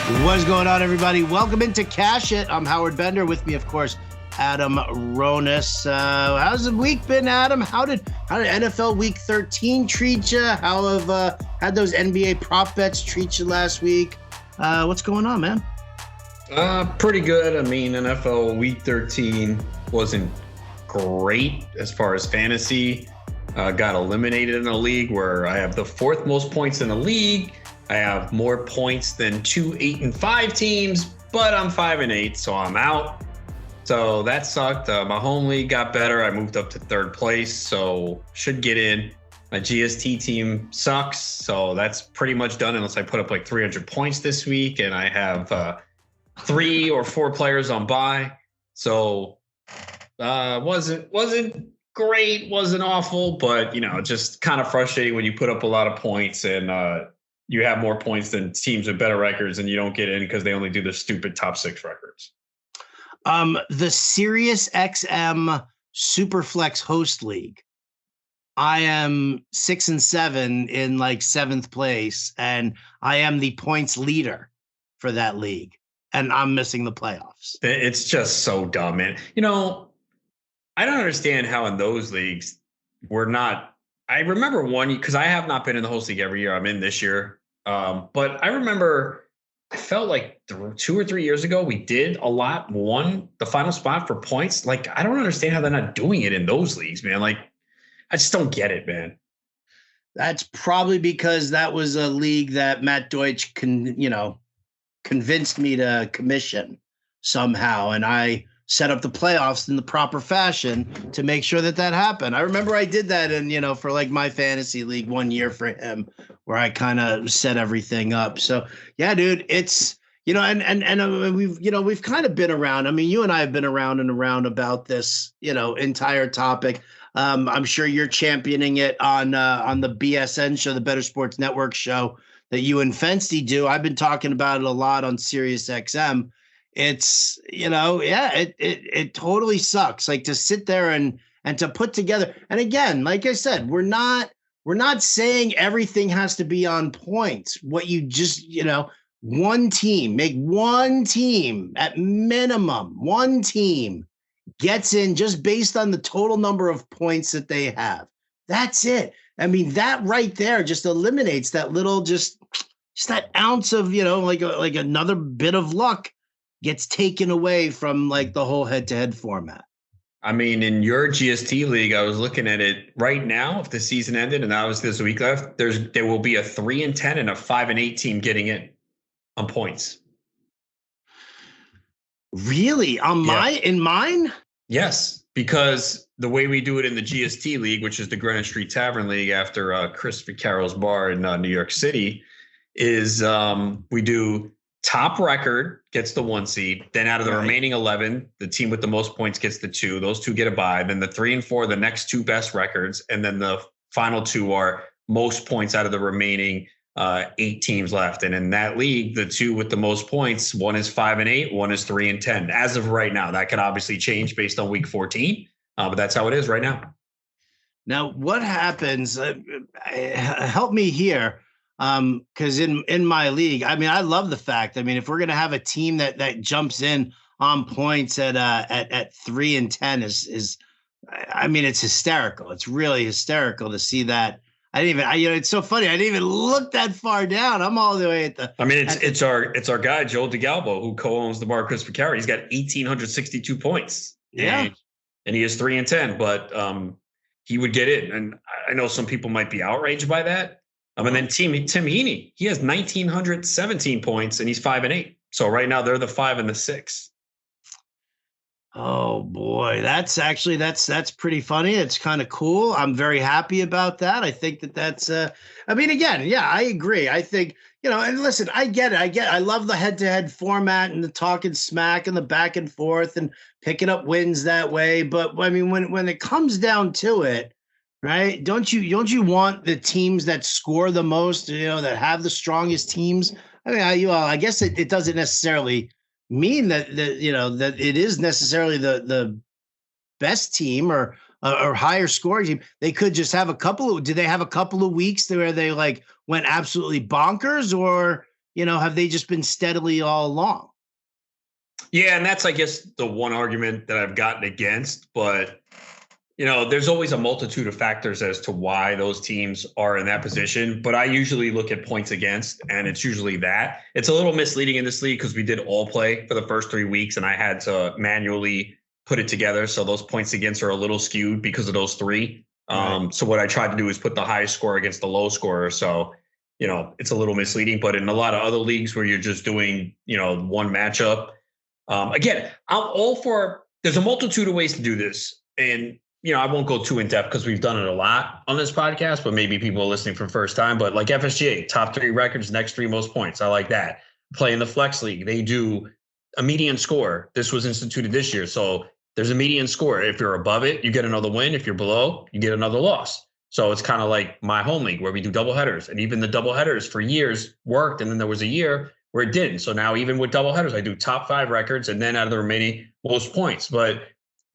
What's going on, everybody? Welcome into Cash It. I'm Howard Bender. With me, of course, Adam Ronis. How's the week been, Adam? How did NFL Week 13 treat you? How have had those NBA prop bets treat you last week? What's going on, man? Pretty good. I mean, NFL Week 13 wasn't great as far as fantasy. Got eliminated in a league where I have the fourth most points in the league. I have more points than 2 8-5 teams, but I'm 5-8, so I'm out. So that sucked. My home league got better. I moved up to third place, so should get in. My GST team sucks, so that's pretty much done unless I put up like 300 points this week, and I have 3 or 4 players on bye. So wasn't great, wasn't awful, but just kind of frustrating when you put up a lot of points and you have more points than teams with better records and you don't get in because they only do the stupid top 6 records. The Sirius XM Superflex Host League. I am 6-7 in like 7th place, and I am the points leader for that league, and I'm missing the playoffs. It's just so dumb, man. I don't understand how in those leagues we're not. I remember one because I have not been in the host league every year. I'm in this year. But I remember I felt like 2 or 3 years ago, we did a lot, won the final spot for points. Like, I don't understand how they're not doing it in those leagues, man. Like, I just don't get it, man. That's probably because that was a league that Matt Deutsch convinced me to commission somehow. And I set up the playoffs in the proper fashion to make sure that happened. I remember I did that for like my fantasy league one year for him, where I kind of set everything up. So yeah, dude, it's, and we've kind of been around. I mean, you and I have been around and around about this, entire topic. I'm sure you're championing it on the BSN show, the Better Sports Network show that you and Fensty do. I've been talking about it a lot on Sirius XM. It's, it totally sucks. Like to sit there and to put together. And again, like I said, we're not saying everything has to be on points. What you just, one team at minimum, one team gets in just based on the total number of points that they have. That's it. I mean, that right there just eliminates that little, just that ounce of, like another bit of luck gets taken away from like the whole head-to-head format. I mean, in your GST league, I was looking at it right now. If the season ended and that was this week left, there will be a 3-10 and a 5-8 team getting in on points. Really? In mine? Yes, because the way we do it in the GST league, which is the Greenwich Street Tavern League after Chris Ficcaro's bar in New York City, is we do top record gets the 1 seed. Then out of the remaining 11, the team with the most points gets the 2. Those 2 get a bye. Then the 3 and 4, the next 2 best records. And then the final 2 are most points out of the remaining 8 teams left. And in that league, the 2 with the most points, one is 5-8, one is 3-10. As of right now, that could obviously change based on week 14. But that's how it is right now. Now, what happens? Help me here. Because in my league, I mean, I love the fact. I mean, if we're gonna have a team that jumps in on points at 3-10 is, I mean, it's hysterical. It's really hysterical to see that. It's so funny. I didn't even look that far down. I'm all the way at the. I mean, it's our guy Joe DeGalbo who co-owns the bar Chris Ficaro. He's got 1,862 points. Yeah, and he is 3-10, but he would get in. And I know some people might be outraged by that. And then Tim Heaney, he has 1,917 points and he's 5-8. So right now they're the 5 and the 6. Oh boy, that's pretty funny. It's kind of cool. I'm very happy about that. I think that's. I mean, again, yeah, I agree. I think and listen, I get it. I love the head-to-head format and the talking smack and the back and forth and picking up wins that way. But I mean, when it comes down to it. Right? Don't you want the teams that score the most, that have the strongest teams? I mean, I guess it doesn't necessarily mean that it is necessarily the best team or higher scoring team. They could just have do they have a couple of weeks where they like went absolutely bonkers, or have they just been steadily all along? Yeah, and that's, I guess, the one argument that I've gotten against. But, there's always a multitude of factors as to why those teams are in that position. But I usually look at points against, and it's usually that. It's a little misleading in this league because we did all play for the first 3 weeks, and I had to manually put it together. So those points against are a little skewed because of those three. Right. So what I tried to do is put the highest score against the low scorer. So, it's a little misleading. But in a lot of other leagues where you're just doing, one matchup, again, I'm all for, there's a multitude of ways to do this. And, I won't go too in depth because we've done it a lot on this podcast, but maybe people are listening for the first time. But like FSGA, top 3 records, next 3 most points. I like that. Play in the flex league. They do a median score. This was instituted this year. So there's a median score. If you're above it, you get another win. If you're below, you get another loss. So it's kind of like my home league where we do double headers. And even the double headers for years worked. And then there was a year where it didn't. So now even with double headers, I do top 5 records and then out of the remaining most points. But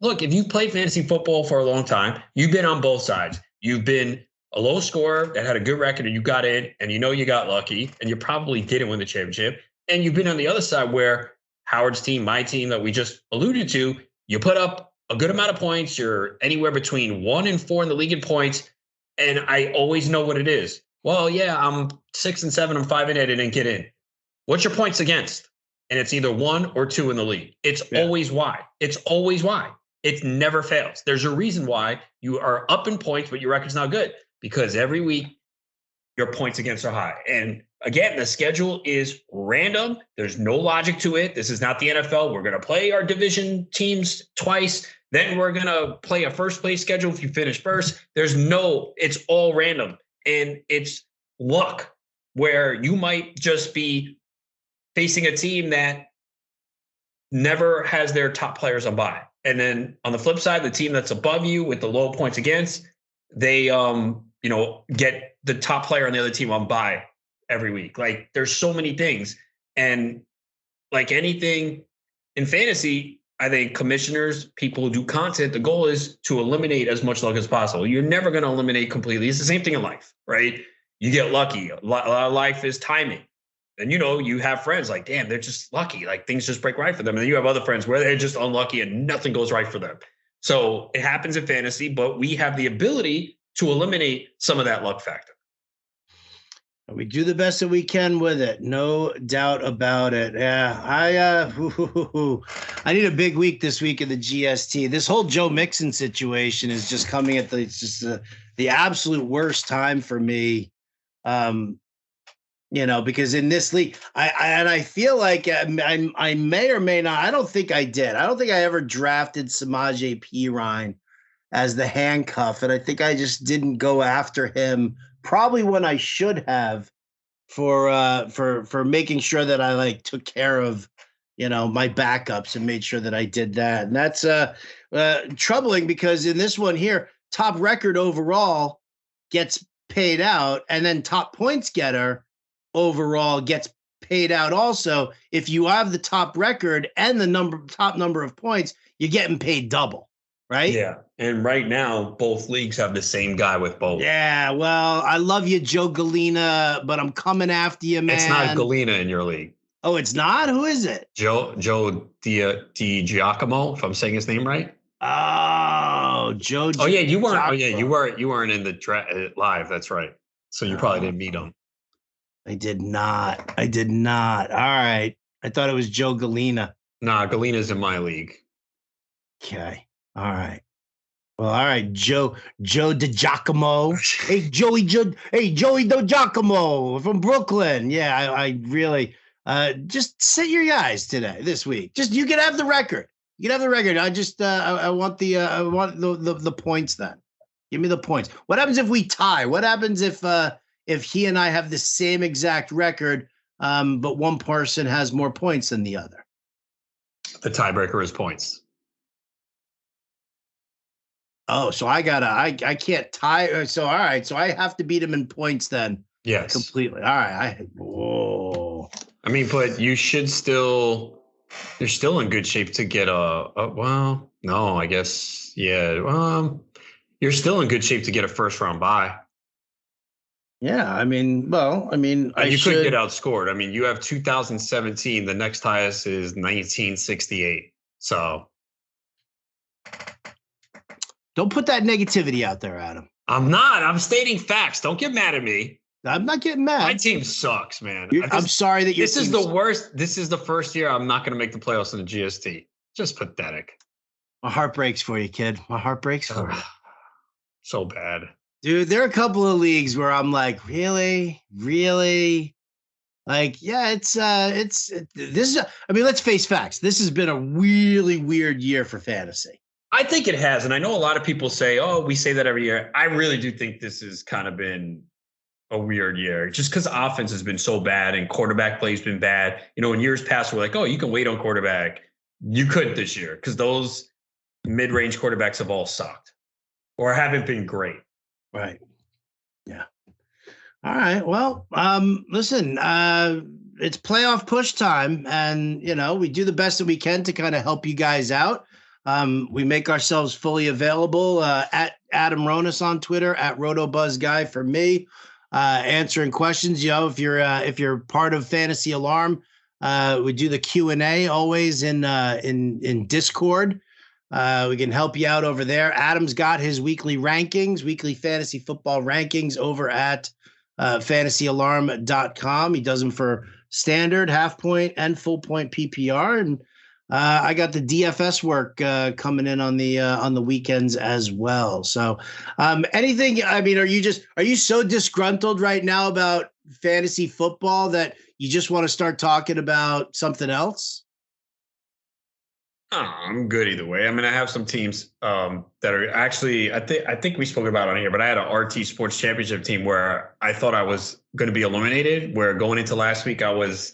look, if you've played fantasy football for a long time, you've been on both sides. You've been a low scorer that had a good record and you got in and you got lucky and you probably didn't win the championship. And you've been on the other side where Howard's team, my team that we just alluded to, you put up a good amount of points. You're anywhere between 1 and 4 in the league in points. And I always know what it is. Well, yeah, I'm 6 and 7. I'm 5 and 8. I didn't get in. What's your points against? And it's either 1 or 2 in the league. It's always why. It's always why. It never fails. There's a reason why you are up in points, but your record's not good, because every week your points against are high. And again, the schedule is random. There's no logic to it. This is not the NFL. We're going to play our division teams twice. Then we're going to play a first place schedule if you finish first. It's all random. And it's luck where you might just be facing a team that never has their top players on bye. And then on the flip side, the team that's above you with the low points against, they, get the top player on the other team on bye every week. Like, there's so many things. And like anything in fantasy, I think commissioners, people who do content, the goal is to eliminate as much luck as possible. You're never going to eliminate completely. It's the same thing in life, right? You get lucky. A lot of life is timing. And, you have friends like, damn, they're just lucky. Like, things just break right for them. And then you have other friends where they're just unlucky and nothing goes right for them. So it happens in fantasy, but we have the ability to eliminate some of that luck factor. We do the best that we can with it. No doubt about it. Yeah, I need a big week this week in the GST. This whole Joe Mixon situation is just coming at the absolute worst time for me. Because in this league, I feel like I may or may not. I don't think I did. I don't think I ever drafted Samaje Perine as the handcuff, and I think I just didn't go after him probably when I should have for making sure that I took care of my backups and made sure that I did that. And that's troubling because in this one here, top record overall gets paid out, and then top points getter overall gets paid out also. If you have the top record and the top number of points, you're getting paid double, right? Yeah. And right now, both leagues have the same guy with both. Yeah. Well, I love you, Joe Galena, but I'm coming after you, man. It's not Galena in your league. Oh, it's not? Who is it? Joe DiGiacomo, if I'm saying his name right. Oh, Joe. Oh yeah, you weren't. Oh yeah, you weren't in the live. That's right. So you probably didn't meet him. I did not. All right. I thought it was Joe Galena. Nah, Galena's in my league. Okay. All right. Well, all right, Joe DiGiacomo. Hey, Joey DiGiacomo from Brooklyn. Yeah, I really just sit your guys this week. Just you can have the record. I just I want the points then. Give me the points. What happens if we tie? What happens if he and I have the same exact record, but one person has more points than the other? The tiebreaker is points. Oh, so I can't tie. So, all right. So I have to beat him in points then. Yes. Completely. All right. I mean, but you're still in good shape to get well, no, I guess. Yeah. You're still in good shape to get a first round bye. Yeah, I mean, And you could get outscored. I mean, you have 2017. The next highest is 1968. So don't put that negativity out there, Adam. I'm not. I'm stating facts. Don't get mad at me. I'm not getting mad. My team sucks, man. I'm sorry that this is the worst. This is the first year I'm not going to make the playoffs in the GST. Just pathetic. My heart breaks for you, kid. My heart breaks for you. So bad. Dude, there are a couple of leagues where I'm like, really? Like, yeah, this is, I mean, let's face facts. This has been a really weird year for fantasy. I think it has. And I know a lot of people say, oh, we say that every year. I really do think this has kind of been a weird year just because offense has been so bad and quarterback play has been bad. You know, in years past, we're like, oh, you can wait on quarterback. You couldn't this year because those mid-range quarterbacks have all sucked or haven't been great. Right. Yeah. All right. Well, listen, it's playoff push time, and we do the best that we can to kind of help you guys out. We make ourselves fully available at Adam Ronis on Twitter, at RotoBuzzGuy for me, answering questions. If you're part of Fantasy Alarm, we do the Q&A always in Discord. We can help you out over there. Adam's got his weekly fantasy football rankings over at fantasyalarm.com. He does them for standard, half point, and full point PPR. And I got the DFS work coming in on the weekends as well. So anything, I mean, are you so disgruntled right now about fantasy football that you just want to start talking about something else? Oh, I'm good either way. I mean, I have some teams that are actually, I think we spoke about it on here, but I had an RT Sports Championship team where I thought I was going to be eliminated, where going into last week, I was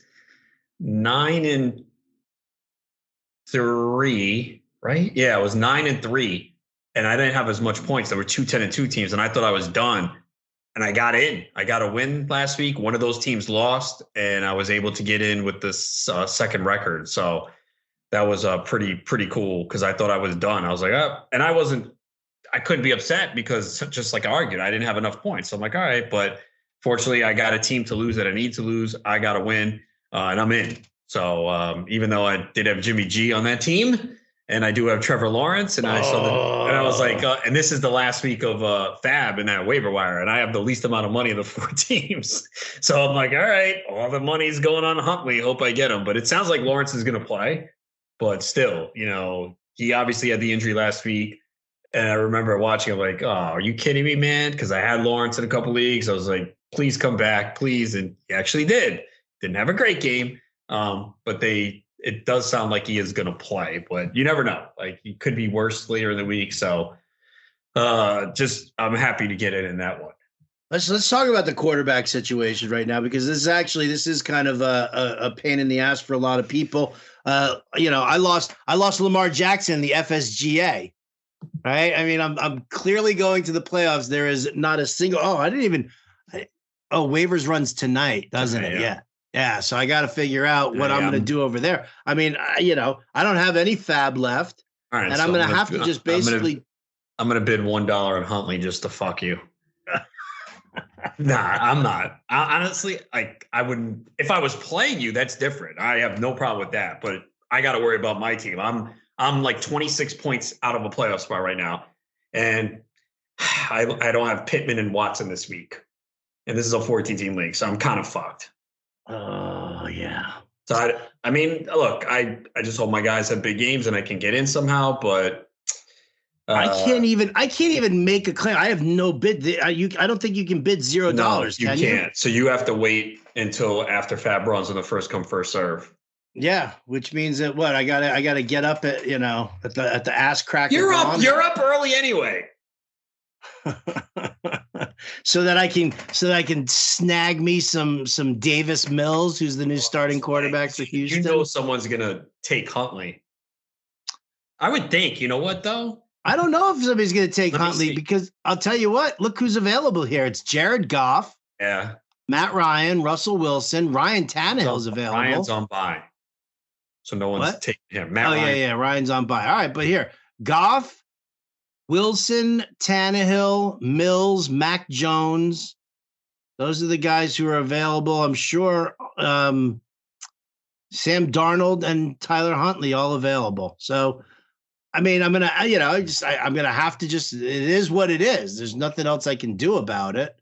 9-3, right? Yeah, I was 9-3, and I didn't have as much points. There were 2 10-2 teams, and I thought I was done. And I got in. I got a win last week. One of those teams lost, and I was able to get in with this second record. So that was pretty cool because I thought I was done. I was like, oh, and I couldn't be upset because just like I argued, I didn't have enough points. So I'm like, all right, but fortunately I got a team to lose that I need to lose. I got to win and I'm in. So even though I did have Jimmy G on that team and I do have Trevor Lawrence and I was like, and this is the last week of Fab in that waiver wire. And I have the least amount of money of the 4 teams. So I'm like, all right, all the money's going on Huntley. Hope I get him. But it sounds like Lawrence is going to play. But still, he obviously had the injury last week. And I remember watching it like, oh, are you kidding me, man? Because I had Lawrence in a couple leagues. I was like, please come back, please. And he actually did. Didn't have a great game. But it does sound like he is going to play. But you never know. Like, he could be worse later in the week. So I'm happy to get in that one. Let's talk about the quarterback situation right now, because this is kind of a pain in the ass for a lot of people. I lost Lamar Jackson in the FSGA, right? I mean, I'm clearly going to the playoffs. There is not a single. Waivers runs tonight, doesn't it? Yeah. So I got to figure out what I'm going to do over there. I mean, I don't have any fab left, all right, and I'm going to have to just basically. I'm going to bid $1 on Huntley just to fuck you. Nah, I'm not. Honestly, I wouldn't. If I was playing you, that's different. I have no problem with that. But I got to worry about my team. I'm like 26 points out of a playoff spot right now, and I don't have Pittman and Watson this week, and this is a 14-team league, so I'm kind of fucked. Oh yeah. So I mean, look, I just hope my guys have big games and I can get in somehow, but. I can't even make a claim. I have no bid. I don't think you can bid $0. No, you can't. So you have to wait until after Fab runs on the first come first serve. Yeah, which means that what I gotta get up at at the ass crack. You're up early anyway. so that I can snag me some Davis Mills, who's the new starting quarterback for Houston. You know someone's gonna take Huntley. I would think. You know what though? I don't know if somebody's going to take Huntley because I'll tell you what, look who's available here. It's Jared Goff. Yeah. Matt Ryan, Russell Wilson, Ryan Tannehill's available. Ryan's on bye. So no one's taking him. Ryan. Ryan's on bye. All right, but here, Goff, Wilson, Tannehill, Mills, Mac Jones, Those are the guys who are available. I'm sure Sam Darnold and Tyler Huntley all available. So, I mean, I'm gonna, I'm gonna have to just. It is what it is. There's nothing else I can do about it.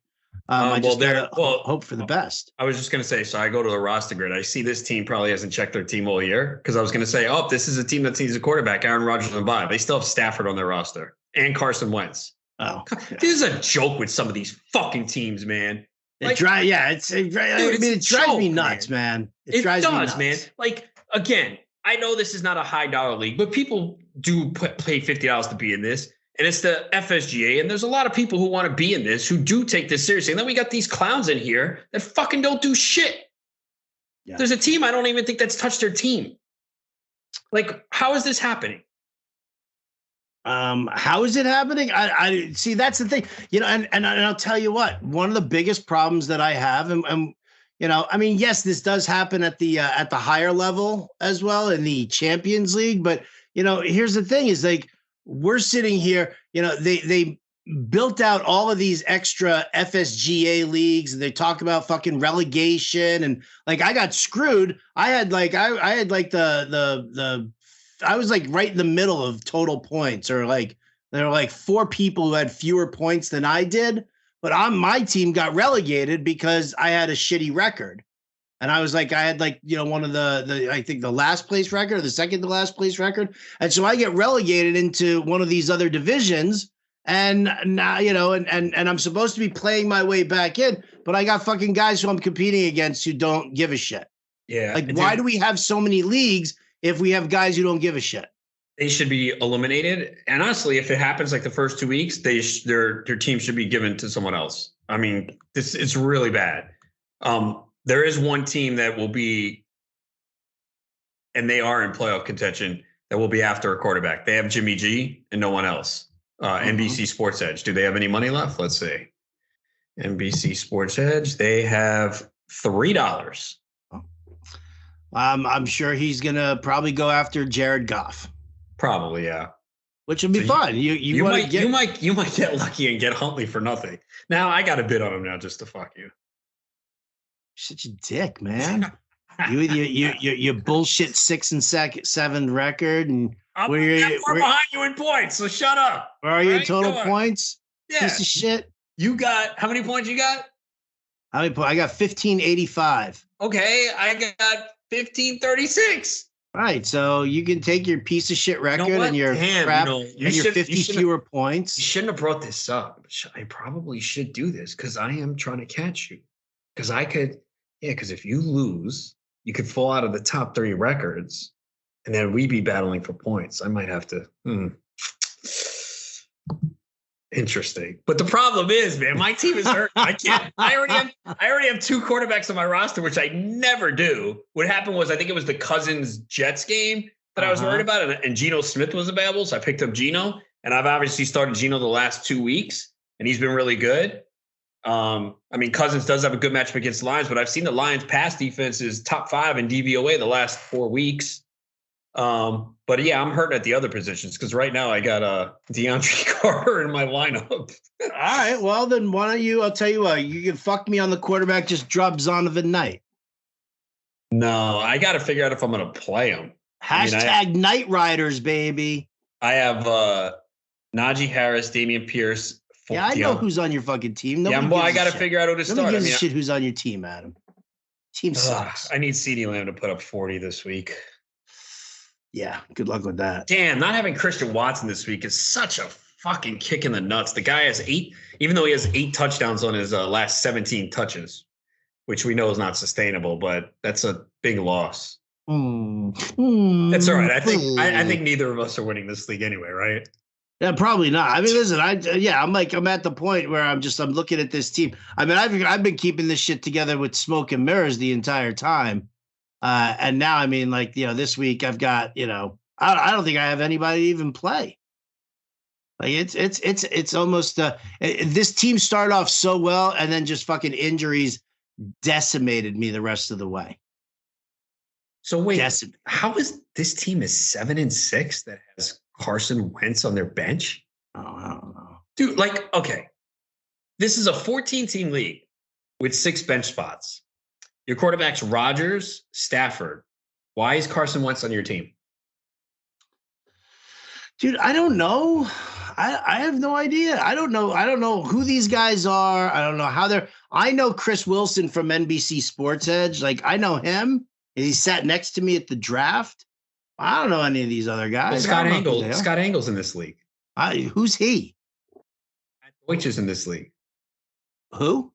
I just gotta hope for the best. I was just gonna say. So I go to the roster grid. I see this team probably hasn't checked their team all year because I was gonna say, oh, this is a team that needs a quarterback. Aaron Rodgers and bye. They still have Stafford on their roster and Carson Wentz. Oh, yeah. This is a joke with some of these fucking teams, man. It drives me nuts, man. It drives me nuts, man. Like, again, I know this is not a high dollar league, but people do pay $50 to be in this. And it's the FSGA. And there's a lot of people who want to be in this, who do take this seriously. And then we got these clowns in here that fucking don't do shit. Yeah. There's a team I don't even think that's touched their team. Like, how is this happening? How is it happening? I see. That's the thing, and I'll tell you what, one of the biggest problems that I have, and I mean, yes, this does happen at the higher level as well in the Champions League. But, here's the thing is, like, we're sitting here, they built out all of these extra FSGA leagues, and they talk about fucking relegation. And like, I got screwed. I was like right in the middle of total points, or like there were like 4 people who had fewer points than I did, but my team got relegated because I had a shitty record. And I was like, I had like, one of the I think the last place record or the second to last place record. And so I get relegated into one of these other divisions. And now, and I'm supposed to be playing my way back in, but I got fucking guys who I'm competing against who don't give a shit. Yeah. Like, why do we have so many leagues if we have guys who don't give a shit? They should be eliminated. And honestly, if it happens like the first 2 weeks, their team should be given to someone else. I mean, it's really bad. There is one team that will be, and they are in playoff contention, that will be after a quarterback. They have Jimmy G and no one else. NBC Sports Edge. Do they have any money left? Let's see. NBC Sports Edge. They have $3. I'm sure he's gonna probably go after Jared Goff. Probably, yeah. Which would be fun. You might get lucky and get Huntley for nothing. Now I got a bid on him now just to fuck you. Such a dick, man. you bullshit 6-7 record, and I'm behind you in points. So shut up. Where are you in total points? Yeah. Piece of shit. You got how many points? You got? How many points? I got 1585. Okay, I got 1536. Right, so you can take your piece of shit record and your crap and your 50 fewer points. You shouldn't have brought this up. I probably should do this because I am trying to catch you. Because I could, because if you lose, you could fall out of the top 3 records, and then we'd be battling for points. I might have to. Interesting. But the problem is, man, my team is hurt. I can't. I already have 2 quarterbacks on my roster, which I never do. What happened was, I think it was the Cousins Jets game that I was worried about, and Geno Smith was available, so I picked up Geno, and I've obviously started Geno the last 2 weeks, and he's been really good. I mean, Cousins does have a good matchup against the Lions, but I've seen the Lions pass defense is top 5 in DVOA the last 4 weeks. But yeah, I'm hurting at the other positions because right now I got DeAndre Carter in my lineup. All right, well then why don't you? I'll tell you what, you can fuck me on the quarterback. Just drop Zonovan Knight. No, I got to figure out if I'm going to play him. Hashtag Night Riders, baby. I have Najee Harris, Dameon Pierce. Yeah, I know who's on your fucking team. I got to figure out who to start. Nobody gives a shit who's on your team, Adam. Team sucks. I need CeeDee Lamb to put up 40 this week. Yeah, good luck with that. Damn, not having Christian Watson this week is such a fucking kick in the nuts. The guy has 8, even though he has 8 touchdowns on his last 17 touches, which we know is not sustainable, but that's a big loss. That's all right. I think neither of us are winning this league anyway, right? Yeah, probably not. I mean, listen, I'm at the point where I'm looking at this team. I mean, I've been keeping this shit together with smoke and mirrors the entire time. And now, I mean, like, this week I've got, I don't think I have anybody to even play. Like it's almost this team started off so well, and then just fucking injuries decimated me the rest of the way. So wait, how is this team is 7-6 that has Carson Wentz on their bench? Oh, I don't know. Dude, like, okay. This is a 14-team league. with 6 bench spots. Your quarterback's Rodgers, Stafford. Why is Carson Wentz on your team? Dude, I don't know. I have no idea. I don't know. I don't know who these guys are. I don't know how they're. I know Chris Wilson from NBC Sports Edge. Like, I know him. He sat next to me at the draft. I don't know any of these other guys. Well, Scott Angle's in this league. Who's he? Which is in this league? Who?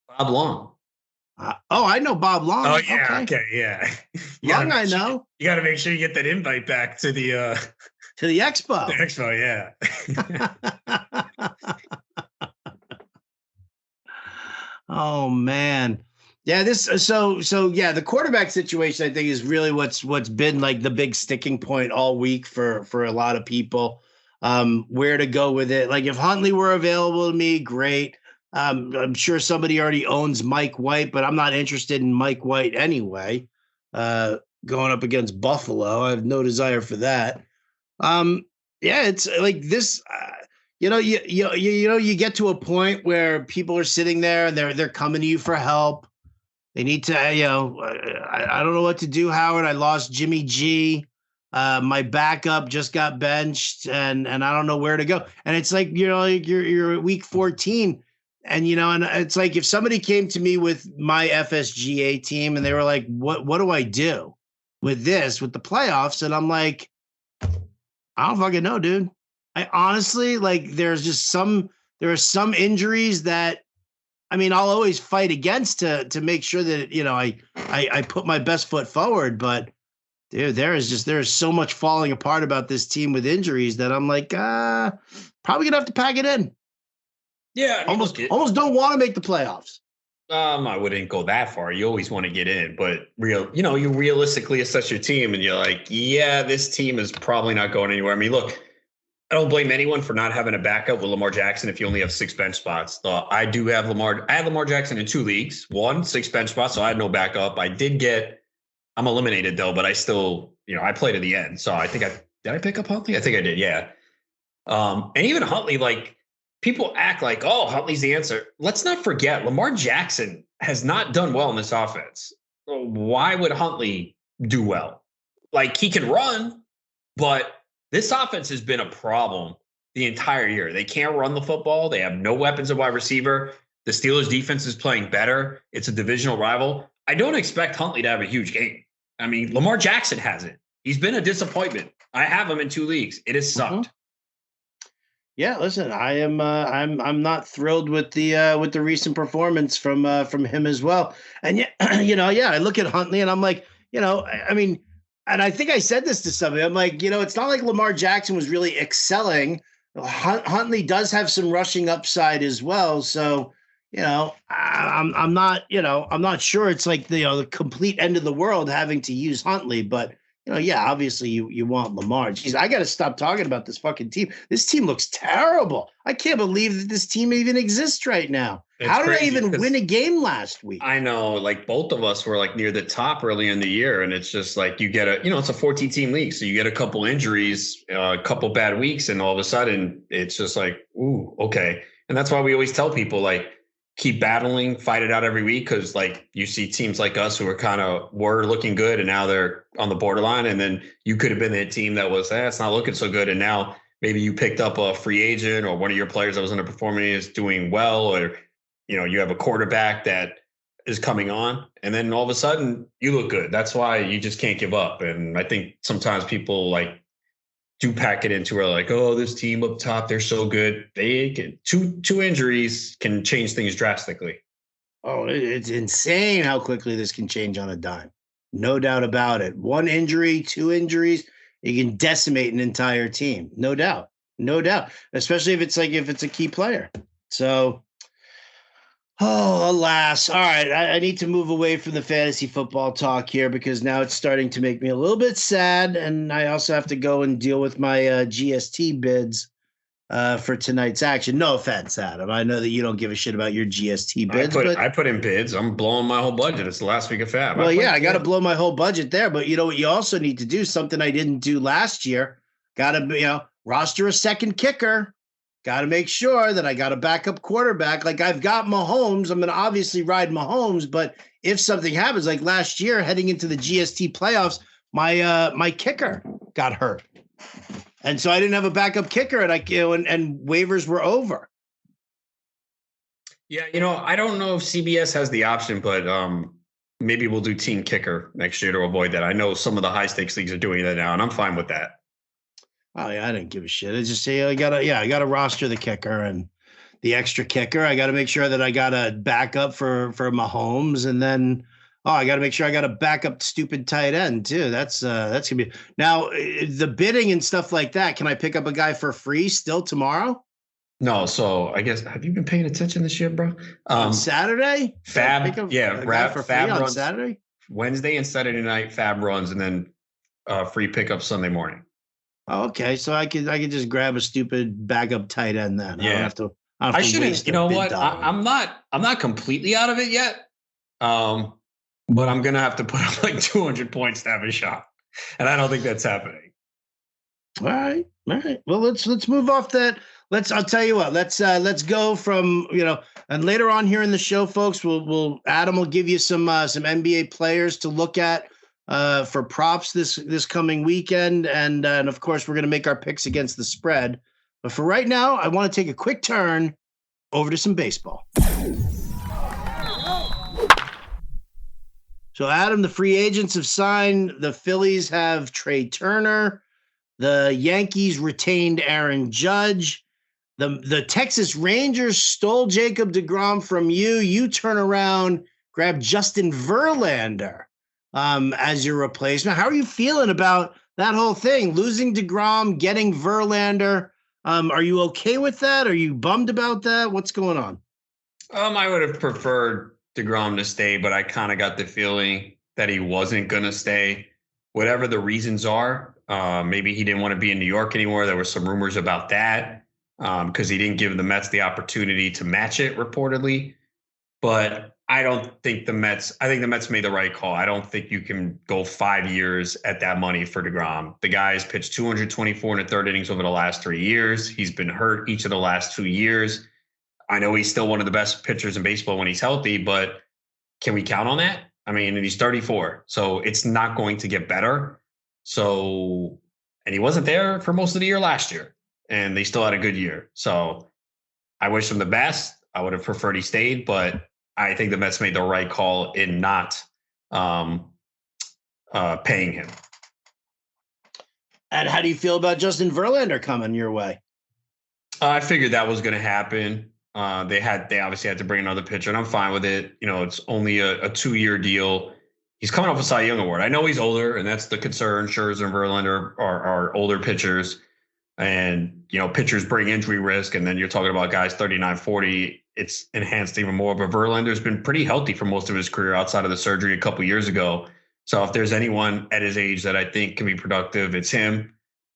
Bob Long. I know Bob Long. Oh, yeah. Okay, yeah. Long, I know. You got to make sure you get that invite back to the Expo. The Expo, yeah. Oh man. Yeah, the quarterback situation I think is really what's been like the big sticking point all week for a lot of people. Where to go with it. Like if Huntley were available to me, great. I'm sure somebody already owns Mike White, but I'm not interested in Mike White anyway. Going up against Buffalo, I have no desire for that. Yeah, it's like this. You get to a point where people are sitting there and they're coming to you for help. They need to, I don't know what to do, Howard. I lost Jimmy G. My backup just got benched, and I don't know where to go. And it's like you're at week 14. And, and it's like if somebody came to me with my FSGA team and they were like, what do I do with this, with the playoffs? And I'm like, I don't fucking know, dude. I honestly, like, there are some injuries that, I mean, I'll always fight against to make sure that, I put my best foot forward. But dude, there is so much falling apart about this team with injuries that I'm like, probably gonna have to pack it in. Yeah, I mean, almost don't want to make the playoffs. I wouldn't go that far. You always want to get in, but you realistically assess your team and you're like, yeah, this team is probably not going anywhere. I mean, look, I don't blame anyone for not having a backup with Lamar Jackson if you only have 6 bench spots. I do have Lamar. I had Lamar Jackson in 2 leagues. 1, 6 bench spots, so I had no backup. I'm eliminated though, but I still, I played to the end. So I think did I pick up Huntley? I think I did. Yeah. And even Huntley, like, people act like, oh, Huntley's the answer. Let's not forget, Lamar Jackson has not done well in this offense. Why would Huntley do well? Like, he can run, but this offense has been a problem the entire year. They can't run the football. They have no weapons at wide receiver. The Steelers' defense is playing better. It's a divisional rival. I don't expect Huntley to have a huge game. I mean, Lamar Jackson hasn't. He's been a disappointment. I have him in 2 leagues. It has sucked. Mm-hmm. Yeah, listen, I am. I'm not thrilled with the recent performance from him as well. And yeah, I look at Huntley and I'm like, I mean, and I think I said this to somebody. I'm like, it's not like Lamar Jackson was really excelling. Huntley does have some rushing upside as well. So, I'm not sure it's like the complete end of the world having to use Huntley, but. Obviously you want Lamar. Jeez, I got to stop talking about this fucking team. This team looks terrible. I can't believe that this team even exists right now. How did I even win a game last week? I know, like, both of us were like near the top early in the year, and it's just like you get it's a 14-team league, so you get a couple injuries, a couple bad weeks, and all of a sudden it's just like, ooh, okay. And that's why we always tell people, like, keep battling, fight it out every week, because like you see teams like us who were looking good and now they're on the borderline, and then you could have been that team that was it's not looking so good, and now maybe you picked up a free agent or one of your players that was underperforming is doing well, or you have a quarterback that is coming on, and then all of a sudden you look good. That's why you just can't give up. And I think sometimes people like do pack it into where like, oh, this team up top, they're so good. They can two injuries can change things drastically. Oh, it's insane how quickly this can change on a dime. No doubt about it. 1 injury, 2 injuries, you can decimate an entire team. No doubt. Especially if it's a key player. So, oh, alas. All right. I need to move away from the fantasy football talk here because now it's starting to make me a little bit sad. And I also have to go and deal with my GST bids for tonight's action. No offense, Adam. I know that you don't give a shit about your GST bids. I put in bids. I'm blowing my whole budget. It's the last week of Fab. Well, I got to blow my whole budget there. But you know what you also need to do? Something I didn't do last year. Got to, roster a second kicker. got to make sure that I got a backup quarterback. Like I've got Mahomes. I'm going to obviously ride Mahomes, but if something happens, like last year heading into the GST playoffs, my kicker got hurt. And so I didn't have a backup kicker and and waivers were over. Yeah. I don't know if CBS has the option, but maybe we'll do team kicker next year to avoid that. I know some of the high stakes leagues are doing that now, and I'm fine with that. Oh yeah, I didn't give a shit. I just say I gotta roster the kicker and the extra kicker. I got to make sure that I got a backup for Mahomes, and then I got to make sure I got a backup stupid tight end too. That's gonna be now the bidding and stuff like that. Can I pick up a guy for free still tomorrow? No, so I guess have you been paying attention this year, bro? On Saturday, Fab, for Fab on runs Saturday, Wednesday and Saturday night. Fab runs, and then free pickup Sunday morning. Oh, okay, so I could just grab a stupid backup tight end then. Yeah, I don't have to. I shouldn't. You know what? I'm not completely out of it yet. But I'm gonna have to put up like 200 points to have a shot, and I don't think that's happening. All right. Well, let's move off that. I'll tell you what. Let's go from and later on here in the show, folks, Adam will give you some NBA players to look at for props this coming weekend, and of course we're gonna make our picks against the spread. But for right now, I want to take a quick turn over to some baseball. So, Adam, the free agents have signed. The Phillies have Trey Turner. The Yankees retained Aaron Judge. The Texas Rangers stole Jacob deGrom from you. You turn around, grab Justin Verlander as your replacement. How are you feeling about that whole thing? Losing deGrom, getting Verlander. Are you okay with that? Are you bummed about that? What's going on? I would have preferred deGrom to stay, but I kind of got the feeling that he wasn't going to stay. Whatever the reasons are, maybe he didn't want to be in New York anymore. There were some rumors about that because he didn't give the Mets the opportunity to match it, reportedly. But I think the Mets made the right call. I don't think you can go 5 years at that money for deGrom. The guy's pitched 224 in the third innings over the last 3 years. He's been hurt each of the last 2 years. I know he's still one of the best pitchers in baseball when he's healthy, but can we count on that? I mean, and he's 34, so it's not going to get better. So, and he wasn't there for most of the year last year, and they still had a good year. So I wish him the best. I would have preferred he stayed, but I think the Mets made the right call in not paying him. And how do you feel about Justin Verlander coming your way? I figured that was going to happen. They obviously had to bring another pitcher, and I'm fine with it. It's only a 2-year deal. He's coming off a Cy Young award. I know he's older, and that's the concern. Scherzer and Verlander are older pitchers, and pitchers bring injury risk. And then you're talking about guys 39, 40. It's enhanced even more. But Verlander's been pretty healthy for most of his career outside of the surgery a couple years ago. So if there's anyone at his age that I think can be productive, it's him.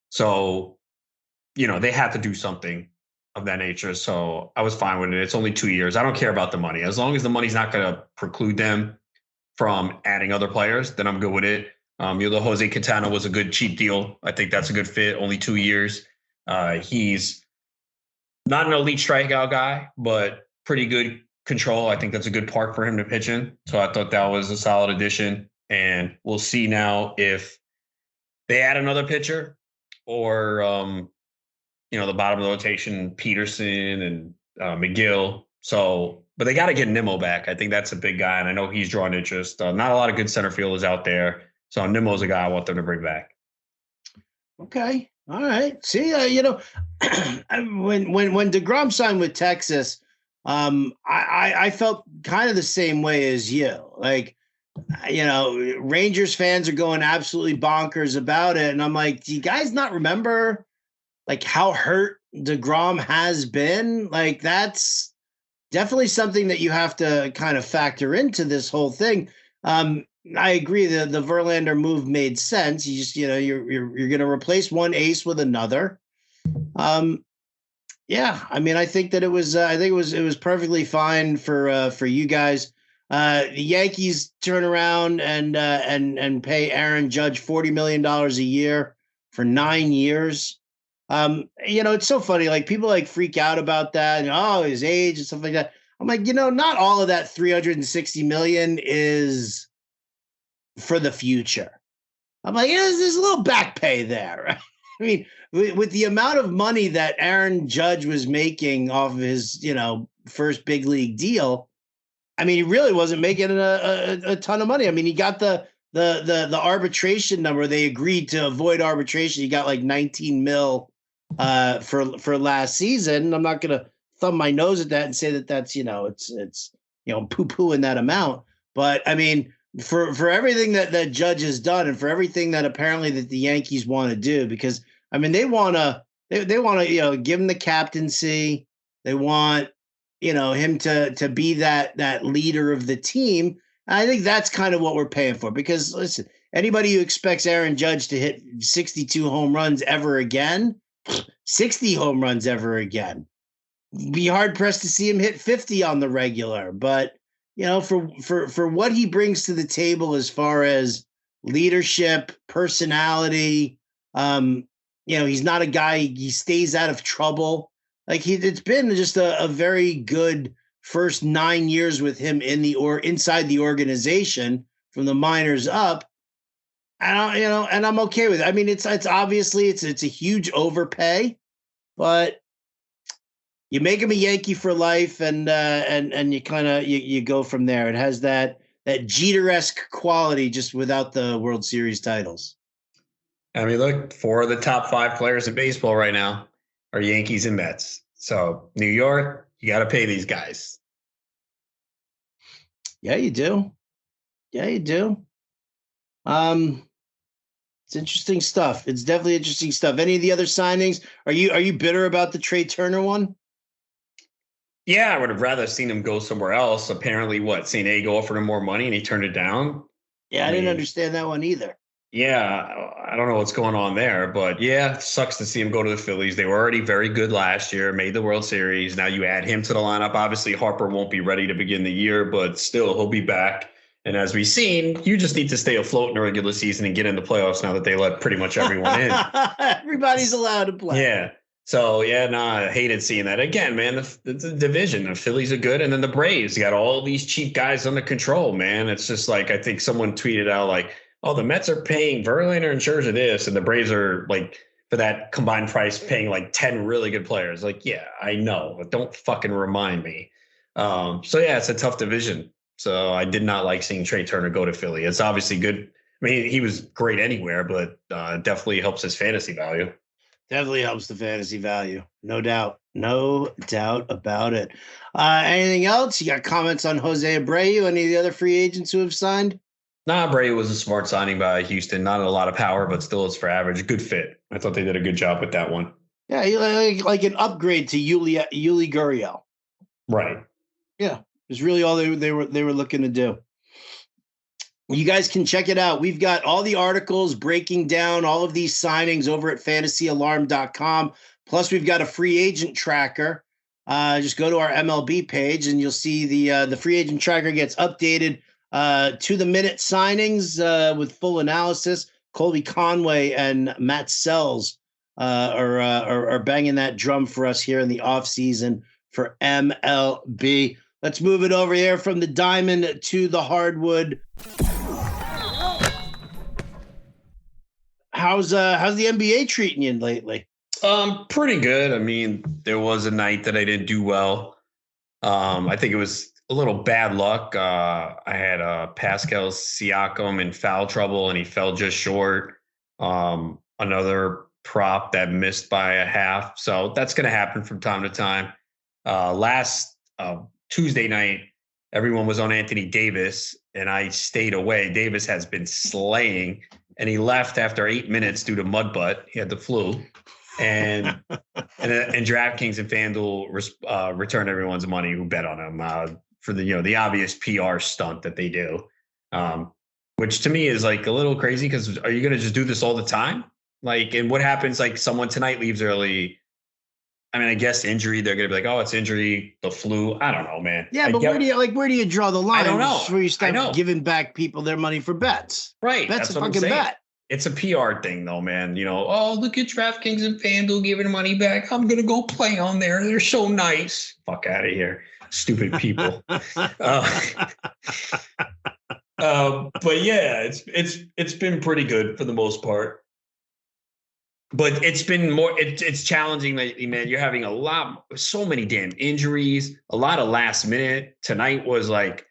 So, they have to do something of that nature. So I was fine with it. It's only 2 years. I don't care about the money. As long as the money's not going to preclude them from adding other players, then I'm good with it. The Jose Quintana was a good cheap deal. I think that's a good fit. Only 2 years. He's not an elite strikeout guy, but pretty good control. I think that's a good park for him to pitch in. So I thought that was a solid addition. And we'll see now if they add another pitcher or, the bottom of the rotation, Peterson and McGill. So, but they got to get Nimmo back. I think that's a big guy, and I know he's drawing interest. Not a lot of good center fielders out there. So Nimmo's a guy I want them to bring back. Okay. All right. See, when deGrom signed with Texas, I felt kind of the same way as you. Like, Rangers fans are going absolutely bonkers about it. And I'm like, do you guys not remember like how hurt deGrom has been? Like, that's definitely something that you have to kind of factor into this whole thing. I agree that the Verlander move made sense. You just, you're going to replace one ace with another. Yeah, I mean, I think that it was perfectly fine for you guys. The Yankees turn around and pay Aaron Judge $40 million a year for 9 years. It's so funny. Like people like freak out about that and his age and stuff like that. I'm like, not all of that 360 million is for the future. I'm like, there's a little back pay there. Right? I mean, with the amount of money that Aaron Judge was making off of his, first big league deal, I mean, he really wasn't making a ton of money. I mean, he got the arbitration number. They agreed to avoid arbitration. He got like 19 mil for last season. I'm not going to thumb my nose at that and say that that's, it's poo-pooing that amount. But I mean, for everything that Judge has done and for everything that apparently that the Yankees want to do, because I mean, they want to give him the captaincy. They want, him to be that leader of the team. And I think that's kind of what we're paying for, because listen, anybody who expects Aaron Judge to hit 62 home runs ever again, 60 home runs ever again, be hard pressed to see him hit 50 on the regular. But, for what he brings to the table as far as leadership, personality, he's not a guy, he stays out of trouble. Like it's been just a very good first 9 years with him inside the organization from the minors up. And I'm okay with it. I mean, it's obviously it's a huge overpay, but you make him a Yankee for life, and you kind of you go from there. It has that Jeter-esque quality, just without the World Series titles. I mean, look, 4 of the top 5 players in baseball right now are Yankees and Mets. So New York, you got to pay these guys. Yeah, you do. It's interesting stuff. It's definitely interesting stuff. Any of the other signings? Are you bitter about the Trey Turner one? Yeah, I would have rather seen him go somewhere else. Apparently, San Diego offered him more money and he turned it down? Yeah, I didn't understand that one either. Yeah, I don't know what's going on there, but yeah, it sucks to see him go to the Phillies. They were already very good last year, made the World Series. Now you add him to the lineup. Obviously, Harper won't be ready to begin the year, but still, he'll be back. And as we've seen, you just need to stay afloat in the regular season and get in the playoffs now that they let pretty much everyone in. Everybody's allowed to play. Yeah. So, I hated seeing that. Again, man, the division, the Phillies are good, and then the Braves got all these cheap guys under control, man. It's just like, I think someone tweeted out like, oh, the Mets are paying Verlander and Scherzer this, and the Braves are like, for that combined price, paying like 10 really good players. Like, yeah, I know, but don't fucking remind me. It's a tough division. So I did not like seeing Trey Turner go to Philly. It's obviously good. I mean, he was great anywhere, but definitely helps his fantasy value. Definitely helps the fantasy value. No doubt. No doubt about it. Anything else? You got comments on Jose Abreu? Any of the other free agents who have signed? Nah, Abreu was a smart signing by Houston. Not a lot of power, but still it's for average. Good fit. I thought they did a good job with that one. Yeah, like an upgrade to Yuli Gurriel. Right. Yeah, it was really all they were looking to do. You guys can check it out. We've got all the articles breaking down all of these signings over at fantasyalarm.com. Plus, we've got a free agent tracker. Just go to our MLB page and you'll see the free agent tracker gets updated to the minute signings with full analysis. Colby Conway and Matt Sells are banging that drum for us here in the offseason for MLB. Let's move it over here from the diamond to the hardwood. How's the NBA treating you lately? Pretty good. I mean, there was a night that I didn't do well. I think it was a little bad luck. I had Pascal Siakam in foul trouble, and he fell just short. Another prop that missed by a half. So that's going to happen from time to time. Last Tuesday night, everyone was on Anthony Davis, and I stayed away. Davis has been slaying, and he left after 8 minutes due to mud butt. He had the flu. And DraftKings and FanDuel returned everyone's money who bet on him for the obvious PR stunt that they do, which to me is like a little crazy, because are you going to just do this all the time? Like, and what happens, like someone tonight leaves early? I mean, I guess injury, they're going to be like, oh, it's injury, the flu. I don't know, man. Yeah, but where do you draw the line? I don't know. Where you start giving back people their money for bets. Right. That's a fucking bet. it's a PR thing though, man. Oh, look at DraftKings and FanDuel giving money back. I'm going to go play on there. They're so nice. Fuck out of here. Stupid people. But yeah, it's been pretty good for the most part. But it's been more. It's challenging lately, man. You're having so many damn injuries. A lot of last minute. Tonight was like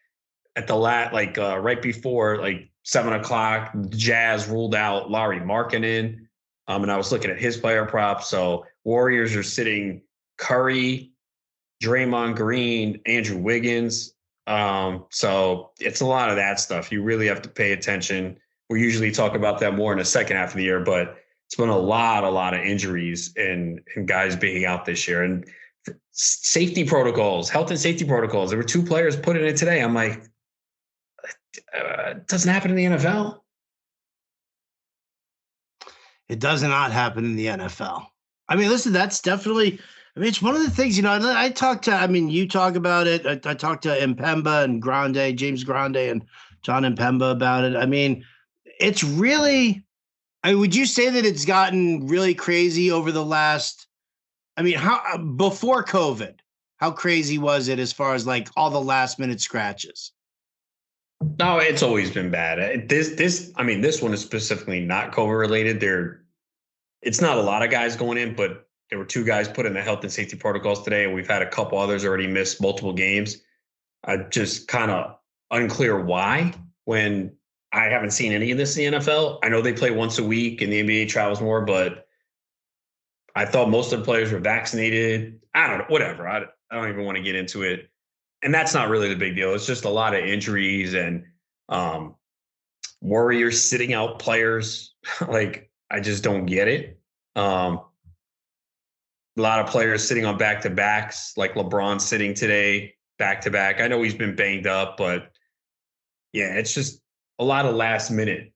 at the right before 7:00. The Jazz ruled out Lauri Markkanen, and I was looking at his player props. So Warriors are sitting Curry, Draymond Green, Andrew Wiggins. So it's a lot of that stuff. You really have to pay attention. We usually talk about that more in the second half of the year, but it's been a lot of injuries and guys being out this year. And safety protocols, health and safety protocols. There were 2 players put in it today. I'm like, it doesn't happen in the NFL. It does not happen in the NFL. I mean, listen, that's definitely, it's one of the things, you talk about it. I talked to Mpemba and James Grande and John Mpemba about it. I mean, it's really, would you say that it's gotten really crazy over the last, how before COVID, how crazy was it as far as all the last minute scratches? No, it's always been bad. This one is specifically not COVID related. It's not a lot of guys going in, but there were 2 guys put in the health and safety protocols today, and we've had a couple others already miss multiple games. Just kind of unclear why, when I haven't seen any of this in the NFL. I know they play once a week and the NBA travels more, but I thought most of the players were vaccinated. I don't know, whatever. I don't even want to get into it. And that's not really the big deal. It's just a lot of injuries and Warriors sitting out players. I just don't get it. A lot of players sitting on back-to-backs, like LeBron sitting today back-to-back. I know he's been banged up, but yeah, it's just a lot of last-minute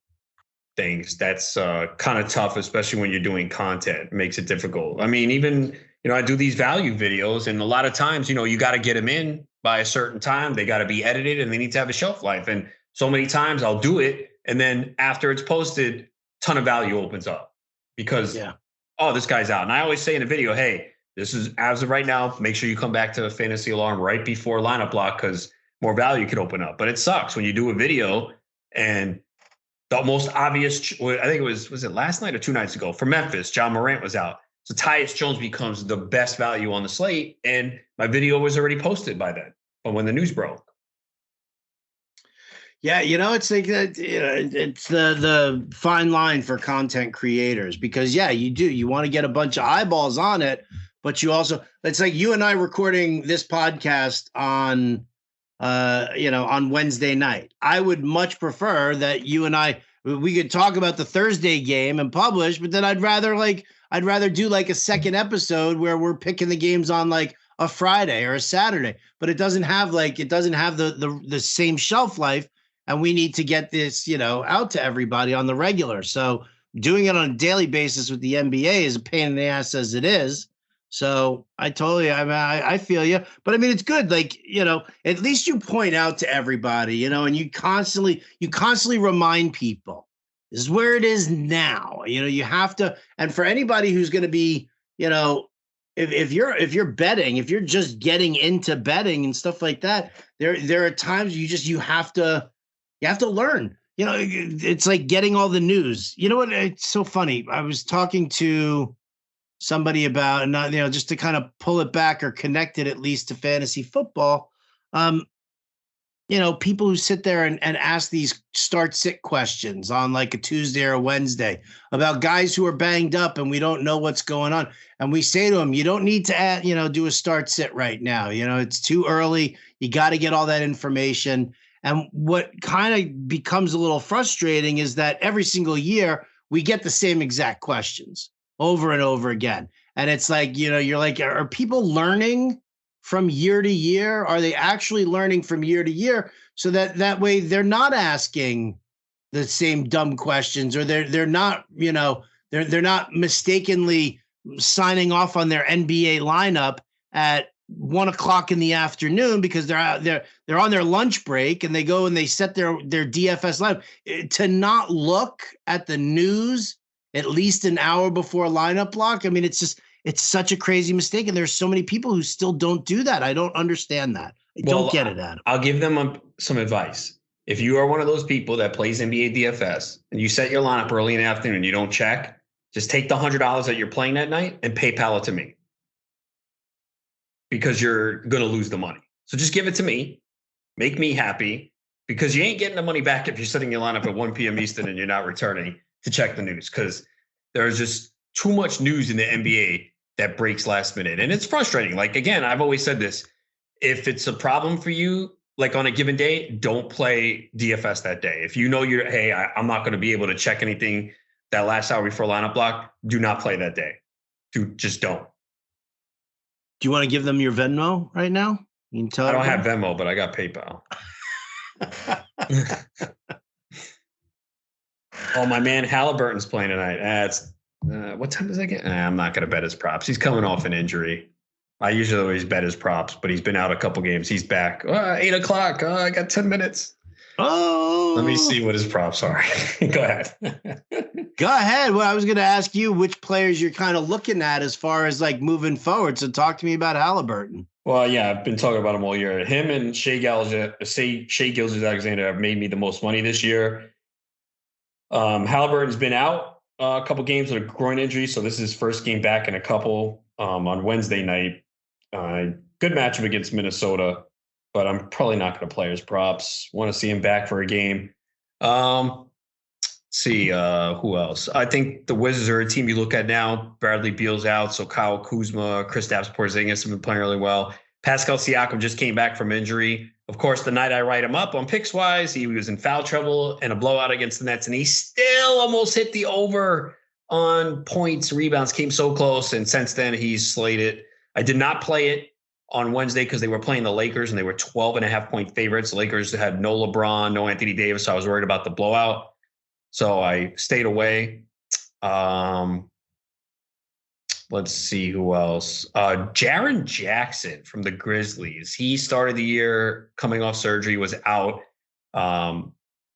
things. That's kind of tough, especially when you're doing content. It makes it difficult. Even, I do these value videos, and a lot of times, you got to get them in by a certain time. They got to be edited, and they need to have a shelf life. And so many times I'll do it, and then after it's posted, ton of value opens up because, this guy's out. And I always say in a video, hey, this is as of right now, make sure you come back to the Fantasy Alarm right before lineup block because more value could open up. But it sucks when you do a video and the most obvious, I think it was it last night or 2 nights ago for Memphis, John Morant was out. So Tyus Jones becomes the best value on the slate. And my video was already posted by then, but when the news broke. Yeah, it's it's the fine line for content creators because, you want to get a bunch of eyeballs on it, but you also, it's like you and I recording this podcast on Wednesday night. I would much prefer that you and we could talk about the Thursday game and publish, but then I'd rather do a second episode where we're picking the games on a Friday or a Saturday, but it doesn't have the same shelf life. And we need to get this, out to everybody on the regular. So doing it on a daily basis with the NBA is a pain in the ass as it is. So I feel you, but it's good. At least you point out to everybody, and you constantly remind people this is where it is now. You have to, and for anybody who's going to be, if you're betting, if you're just getting into betting and stuff like that, there are times you have to learn. It's like getting all the news. You know what? It's so funny. I was talking to somebody about, and just to kind of pull it back or connect it at least to fantasy football. People who sit there and ask these start-sit questions on a Tuesday or a Wednesday about guys who are banged up and we don't know what's going on. And we say to them, you don't need to do a start-sit right now. It's too early. You got to get all that information. And what kind of becomes a little frustrating is that every single year we get the same exact questions over and over again. And it's you're like, are people learning from year to year? Are they actually learning from year to year so that way they're not asking the same dumb questions, or they're not, they're not mistakenly signing off on their NBA lineup at 1:00 in the afternoon because they're on their lunch break and they go and they set their DFS line to not look at the news at least an hour before lineup block. I mean, it's such a crazy mistake. And there's so many people who still don't do that. I don't understand that. I don't get it, Adam. I'll give them some advice. If you are one of those people that plays NBA DFS and you set your lineup early in the afternoon and you don't check, just take the $100 that you're playing that night and PayPal it to me. Because you're going to lose the money. So just give it to me. Make me happy because you ain't getting the money back if you're setting your lineup at 1 p.m. Eastern and you're not returning to check the news because there's just too much news in the NBA that breaks last minute. And it's frustrating. Like, again, I've always said this. If it's a problem for you, like on a given day, don't play DFS that day. If you know I'm not going to be able to check anything that last hour before lineup block, do not play that day. Just don't. Do you want to give them your Venmo right now? You can tell. I don't have Venmo, but I got PayPal. Oh, my man Halliburton's playing tonight. What time does that get? I'm not going to bet his props. He's coming off an injury. I usually always bet his props, but he's been out a couple games. He's back. 8:00. I got 10 minutes. Oh, let me see what his props are. Go ahead. Go ahead. Well, I was going to ask you which players you're kind of looking at as far as like moving forward. So talk to me about Halliburton. Well, yeah, I've been talking about him all year. Him and Shai Gilgeous-Alexander have made me the most money this year. Halliburton's been out a couple games with a groin injury, so this is his first game back in a couple on Wednesday night. Good matchup against Minnesota, but I'm probably not going to play his props. Want to see him back for a game. See who else. I think the Wizards are a team you look at now. Bradley Beal's out, so Kyle Kuzma, Kristaps Porzingis have been playing really well. Pascal Siakam just came back from injury. Of course, the night I write him up on Picks-Wise, he was in foul trouble and a blowout against the Nets, and he still almost hit the over on points, rebounds, came so close, and since then he's slated. I did not play it on Wednesday because they were playing the Lakers, and they were 12.5-point favorites. The Lakers had no LeBron, no Anthony Davis, so I was worried about the blowout. So I stayed away. Let's see who else. Jaren Jackson from the Grizzlies. He started the year coming off surgery, was out.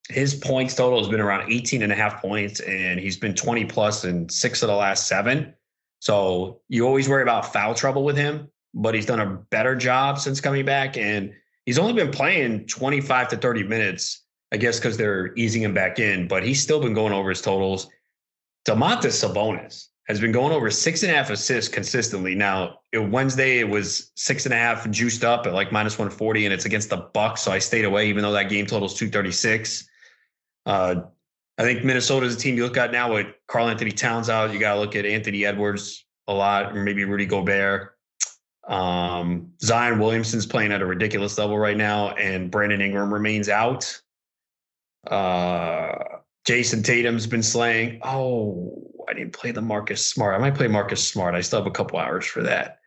His points total has been around 18.5 points, and he's been 20 plus in 6 of the last 7. So you always worry about foul trouble with him, but he's done a better job since coming back. And he's only been playing 25 to 30 minutes, I guess, because they're easing him back in, but he's still been going over his totals. Domantas Sabonis has been going over 6.5 assists consistently. Now, Wednesday, it was 6.5 juiced up at like minus 140, and it's against the Bucks. So I stayed away, even though that game total is 236. I think Minnesota's a team you look at now with Karl Anthony Towns out. You got to look at Anthony Edwards a lot, or maybe Rudy Gobert. Zion Williamson's playing at a ridiculous level right now, and Brandon Ingram remains out. Jason Tatum's been slaying. Oh, I didn't play the Marcus Smart. I might play Marcus Smart. I still have a couple hours for that.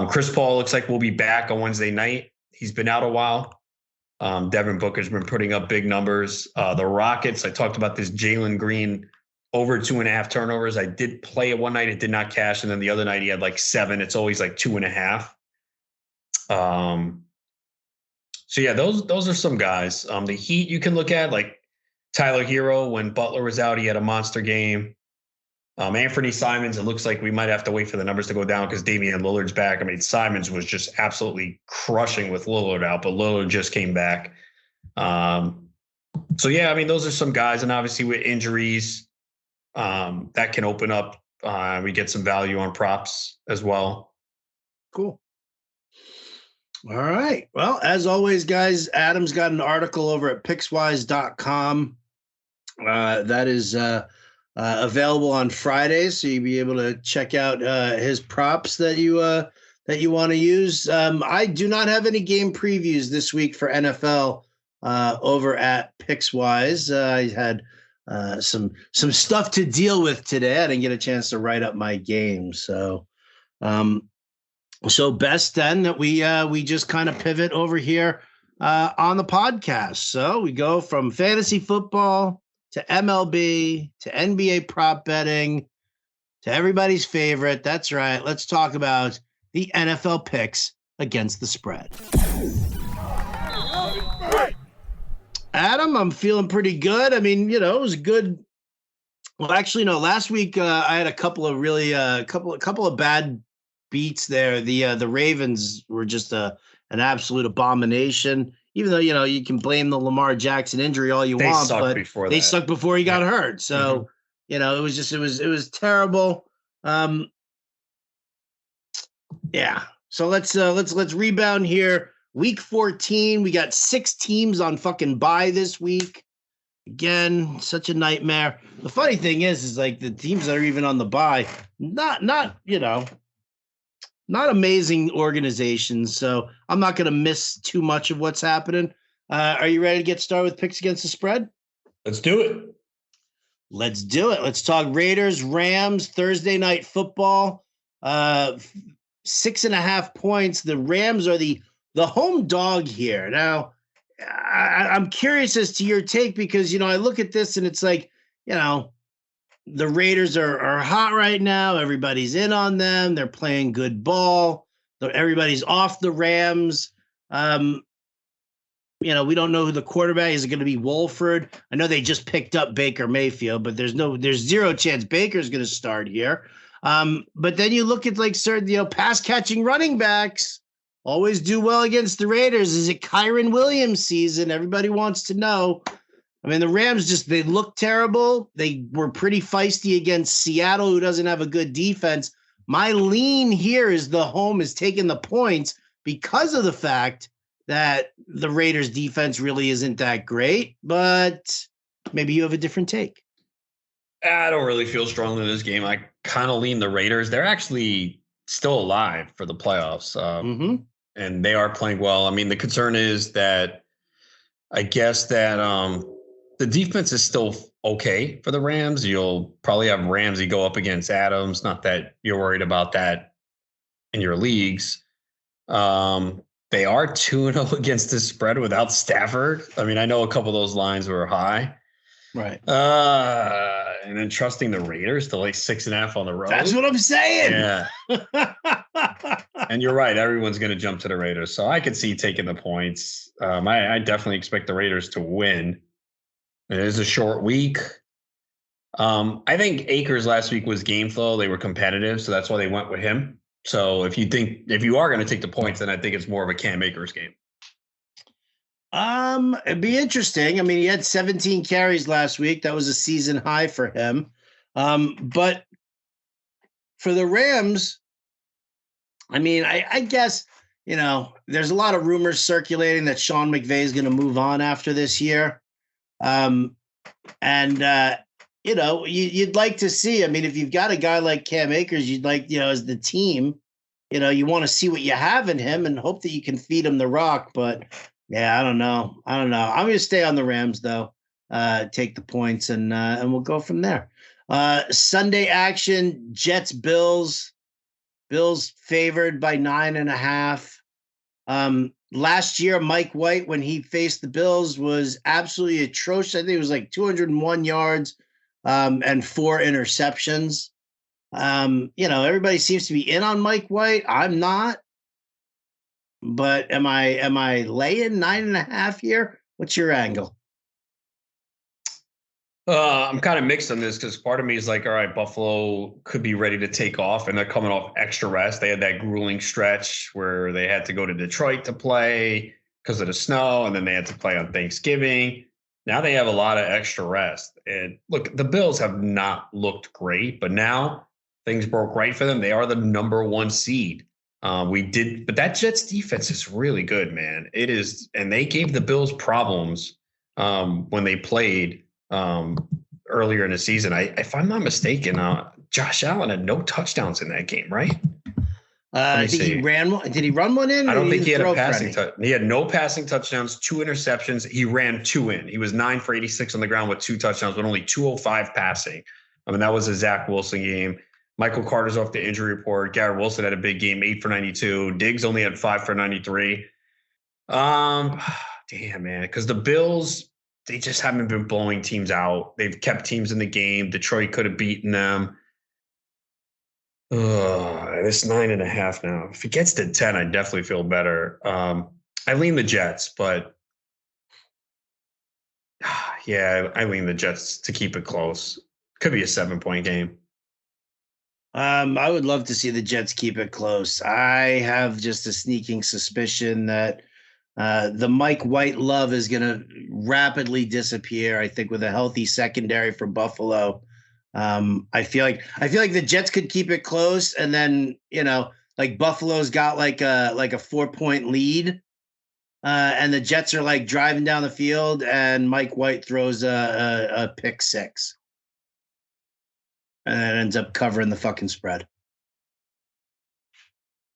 Chris Paul looks like we'll be back on Wednesday night. He's been out a while. Devin Booker's been putting up big numbers. The Rockets, I talked about this Jalen Green over 2.5 turnovers. I did play it one night. It did not cash. And then the other night he had like 7. It's always like 2.5. So yeah, those are some guys. The Heat you can look at, like Tyler Hero. When Butler was out, he had a monster game. Anthony Simons, it looks like we might have to wait for the numbers to go down because Damian Lillard's back. I mean, Simons was just absolutely crushing with Lillard out, but Lillard just came back. So yeah, I mean, those are some guys, and obviously with injuries, that can open up. We get some value on props as well. Cool. All right. Well, as always, guys, Adam's got an article over at Pickswise.com. That is available on Fridays, so you'll be able to check out his props that you want to use. I do not have any game previews this week for NFL over at Pickswise. I had some stuff to deal with today. I didn't get a chance to write up my game, so best then that we just kind of pivot over here on the podcast. So we go from fantasy football to MLB to NBA prop betting to everybody's favorite. That's right. Let's talk about the NFL picks against the spread. Adam, I'm feeling pretty good. I mean, it was good. Well, actually, no. Last week I had a couple of really couple of bad beats there. The Ravens were just an absolute abomination. Even though you can blame the Lamar Jackson injury all you want, but they sucked before he got hurt. So it was terrible. Yeah. So let's rebound here. Week 14, we got 6 teams on fucking bye this week. Again, such a nightmare. The funny thing is like the teams that are even on the bye, not amazing organizations. So I'm not going to miss too much of what's happening. Are you ready to get started with picks against the spread? Let's do it. Let's do it. Let's talk Raiders, Rams, Thursday night football. 6.5 points. The Rams are the home dog here. Now, I'm curious as to your take because, I look at this and it's like, the Raiders are hot right now. Everybody's in on them. They're playing good ball. Everybody's off the Rams. We don't know who the quarterback is. It going to be Wolford? I know they just picked up Baker Mayfield, but there's zero chance Baker's going to start here. But then you look at like certain, pass catching running backs always do well against the Raiders. Is it Kyron Williams season? Everybody wants to know. I mean, the Rams they look terrible. They were pretty feisty against Seattle, who doesn't have a good defense. My lean here is the home is taking the points because of the fact that the Raiders defense really isn't that great, but maybe you have a different take. I don't really feel strongly in this game. I kind of lean the Raiders. They're actually still alive for the playoffs. And they are playing well. I mean, the concern is that I guess that the defense is still okay for the Rams. You'll probably have Ramsey go up against Adams. Not that you're worried about that in your leagues. They are 2-0 against the spread without Stafford. I mean, I know a couple of those lines were high. Right. And then trusting the Raiders to like 6.5 on the road. That's what I'm saying. Yeah. And you're right. Everyone's going to jump to the Raiders. So I could see taking the points. I definitely expect the Raiders to win. It is a short week. I think Akers last week was game flow. They were competitive. So that's why they went with him. So if you are going to take the points, then I think it's more of a Cam Akers game. It'd be interesting. I mean, he had 17 carries last week. That was a season high for him. But for the Rams, I mean, I guess, there's a lot of rumors circulating that Sean McVay is going to move on after this year. You'd like to see, I mean, if you've got a guy like Cam Akers, you'd like, as the team, you want to see what you have in him and hope that you can feed him the rock. But yeah, I don't know. I'm going to stay on the Rams though. Take the points and we'll go from there. Sunday action, Jets, Bills. Bills favored by 9.5. Last year, Mike White, when he faced the Bills, was absolutely atrocious. I think it was like 201 yards and 4 interceptions. Everybody seems to be in on Mike White. I'm not. But am I laying 9.5 here? What's your angle? I'm kind of mixed on this because part of me is like, all right, Buffalo could be ready to take off, and they're coming off extra rest. They had that grueling stretch where they had to go to Detroit to play because of the snow, and then they had to play on Thanksgiving. Now they have a lot of extra rest. And look, the Bills have not looked great, but now things broke right for them. They are the number 1 seed. But that Jets defense is really good, man. It is, and they gave the Bills problems when they played earlier in the season. If I'm not mistaken, Josh Allen had no touchdowns in that game, right? I think he ran one. Did he run one in? I don't think he had a passing touch. He had no passing touchdowns, 2 interceptions. He ran 2 in. He was 9 for 86 on the ground with 2 touchdowns, but only 205 passing. I mean, that was a Zach Wilson game. Michael Carter's off the injury report. Garrett Wilson had a big game, 8 for 92. Diggs only had 5 for 93. Damn, man. Because the Bills, they just haven't been blowing teams out. They've kept teams in the game. Detroit could have beaten them. This 9.5 now. If it gets to 10, I definitely feel better. I lean the Jets, but yeah, I lean the Jets to keep it close. Could be a 7-point game. I would love to see the Jets keep it close. I have just a sneaking suspicion that the Mike White love is going to rapidly disappear. I think with a healthy secondary for Buffalo, I feel like the Jets could keep it close, and then like Buffalo's got like a 4-point lead, and the Jets are like driving down the field, and Mike White throws a pick six, and it ends up covering the fucking spread.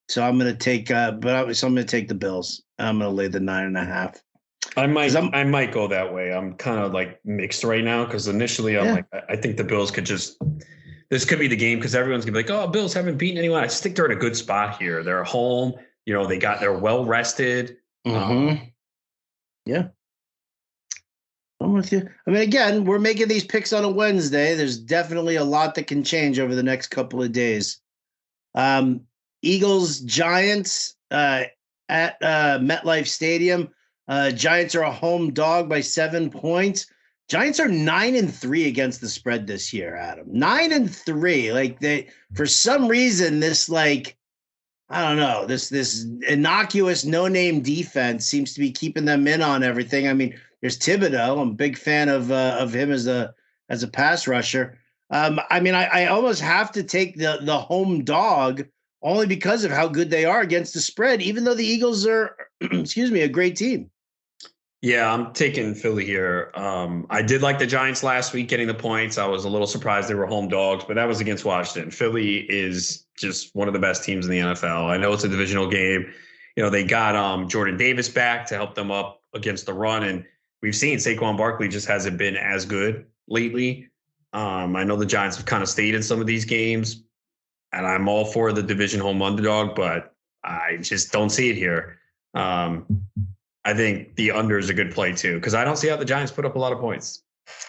So I'm gonna take, I'm gonna take the Bills. I'm gonna lay the 9.5. I might go that way. I'm kind of like mixed right now because initially I'm like, I think the Bills could just. This could be the game because everyone's gonna be like, "Oh, Bills haven't beaten anyone." I just think they're in a good spot here. They're home. They're well rested. Yeah, I'm with you. I mean, again, we're making these picks on a Wednesday. There's definitely a lot that can change over the next couple of days. Eagles, Giants at MetLife Stadium. Giants are a home dog by 7 points. Giants are 9-3 against the spread this year, Adam. 9-3. Like they, for some reason, this like, I don't know, this innocuous no-name defense seems to be keeping them in on everything. I mean, there's Thibodeau. I'm a big fan of him as a pass rusher. I mean, I almost have to take the home dog only because of how good they are against the spread, even though the Eagles are, a great team. Yeah, I'm taking Philly here. I did like the Giants last week getting the points. I was a little surprised they were home dogs, but that was against Washington. Philly is just one of the best teams in the NFL. I know it's a divisional game. They got Jordan Davis back to help them up against the run, and we've seen Saquon Barkley just hasn't been as good lately. I know the Giants have kind of stayed in some of these games, and I'm all for the division home underdog, but I just don't see it here. I think the under is a good play too, because I don't see how the Giants put up a lot of points.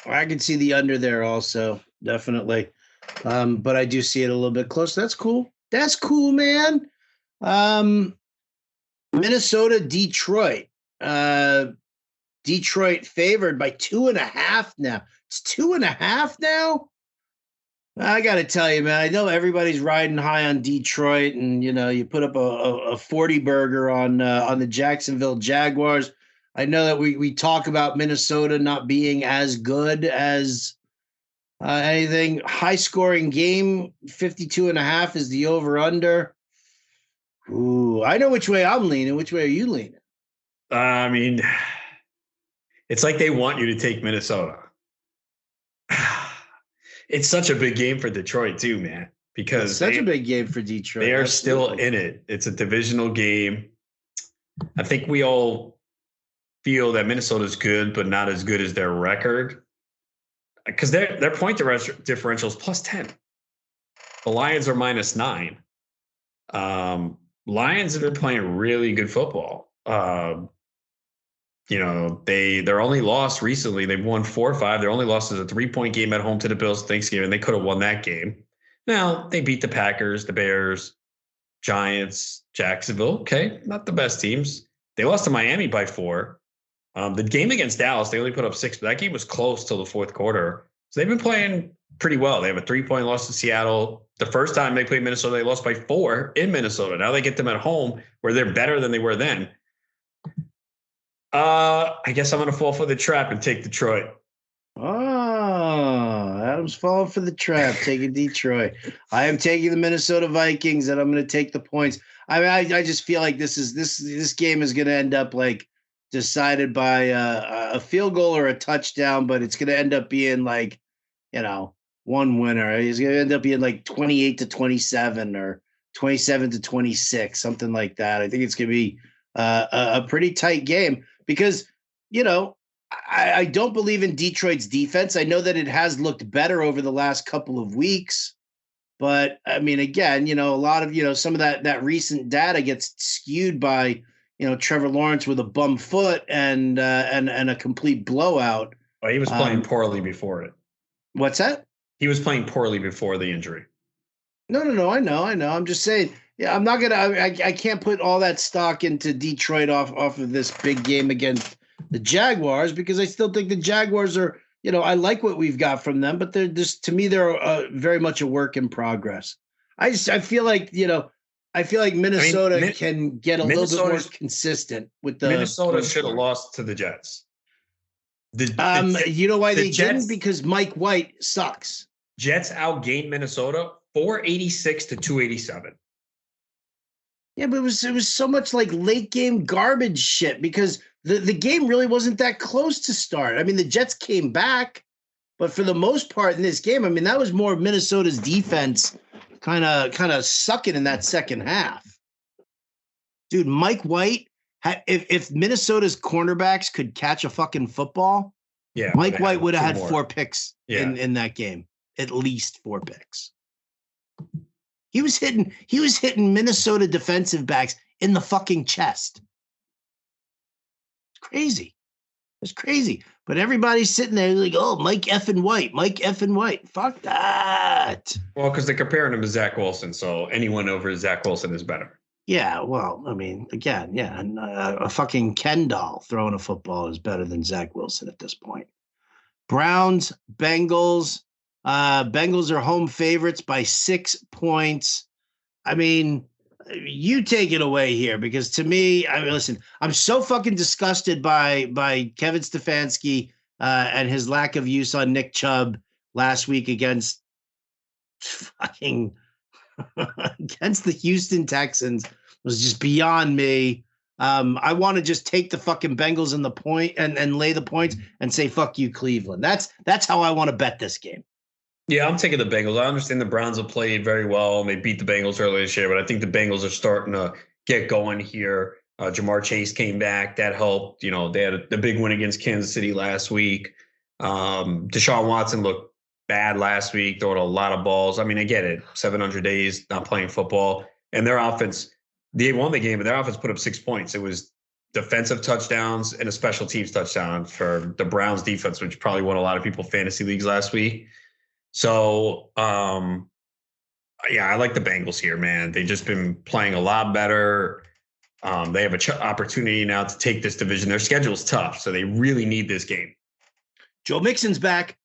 I can see the under there also, definitely. But I do see it a little bit close. That's cool. That's cool, man. Minnesota, Detroit. Detroit favored by 2.5 now. It's 2.5 now. I got to tell you, man, I know everybody's riding high on Detroit, and you put up a 40 burger on the Jacksonville Jaguars. I know that we talk about Minnesota not being as good as anything. High scoring game, 52.5 is the over under. Ooh, I know which way I'm leaning. Which way are you leaning? I mean, it's like they want you to take Minnesota. It's such a big game for Detroit too, man, because it's such a big game for Detroit. They are still in it. It's a divisional game. I think we all feel that Minnesota's good, but not as good as their record, because their point differential is +10. The Lions are -9. Lions have been playing really good football. Their only loss recently, they've won 4-5. Their only loss is a 3-point game at home to the Bills Thanksgiving. They could have won that game. Now they beat the Packers, the Bears, Giants, Jacksonville. Okay, not the best teams. They lost to Miami by 4. The game against Dallas, they only put up 6, but that game was close till the fourth quarter. So they've been playing pretty well. They have a 3-point loss to Seattle. The first time they played Minnesota, they lost by 4 in Minnesota. Now they get them at home where they're better than they were then. I guess I'm going to fall for the trap and take Detroit. Oh, Adam's falling for the trap, taking Detroit. I am taking the Minnesota Vikings, and I'm going to take the points. I mean, I just feel like this game is going to end up like decided by a field goal or a touchdown, but it's going to end up being like, one winner. It's going to end up being like 28-27 or 27-26, something like that. I think it's going to be a pretty tight game because, I don't believe in Detroit's defense. I know that it has looked better over the last couple of weeks, but I mean, again, a lot of, some of that recent data gets skewed by, Trevor Lawrence with a bum foot and a complete blowout. Well, he was playing poorly before it. What's that? He was playing poorly before the injury. No. I know. I'm just saying. Yeah, I'm not gonna. I can't put all that stock into Detroit off of this big game against the Jaguars because I still think the Jaguars are. I like what we've got from them, but they're just to me they're very much a work in progress. I feel like Minnesota can get a little bit more consistent with the Minnesota should have lost to the Jets. You know why they didn't? Because Mike White sucks. Jets outgained Minnesota 486 to 287. Yeah, but it was so much like late game garbage shit because the game really wasn't that close to start. I mean, the Jets came back, but for the most part in this game, I mean, that was more Minnesota's defense kind of sucking in that second half. Dude, Mike White, if Minnesota's cornerbacks could catch a fucking football, Mike White would have had 4 picks in that game, at least 4 picks. He was hitting Minnesota defensive backs in the fucking chest. It's crazy. It's crazy. But everybody's sitting there like, oh, Mike effing White. Fuck that. Well, because they're comparing him to Zach Wilson, so anyone over Zach Wilson is better. Yeah, well, I mean, again, and a fucking Ken doll throwing a football is better than Zach Wilson at this point. Browns, Bengals. Bengals are home favorites by 6 points. I mean, you take it away here because to me, listen, I'm so fucking disgusted by Kevin Stefanski and his lack of use on Nick Chubb last week against the Houston Texans was just beyond me. I want to just take the fucking Bengals in the point and lay the points and say, fuck you, Cleveland. That's how I want to bet this game. Yeah, I'm taking the Bengals. I understand the Browns have played very well and they beat the Bengals earlier this year, but I think the Bengals are starting to get going here. Jamar Chase came back. That helped. They had the big win against Kansas City last week. Deshaun Watson looked bad last week, throwing a lot of balls. I mean, I get it. 700 days, not playing football. And their offense, they won the game, but their offense put up 6 points. It was defensive touchdowns and a special teams touchdown for the Browns defense, which probably won a lot of people fantasy leagues last week. So, I like the Bengals here, man. They've just been playing a lot better. They have an opportunity now to take this division. Their schedule's tough, so they really need this game. Joe Mixon's back.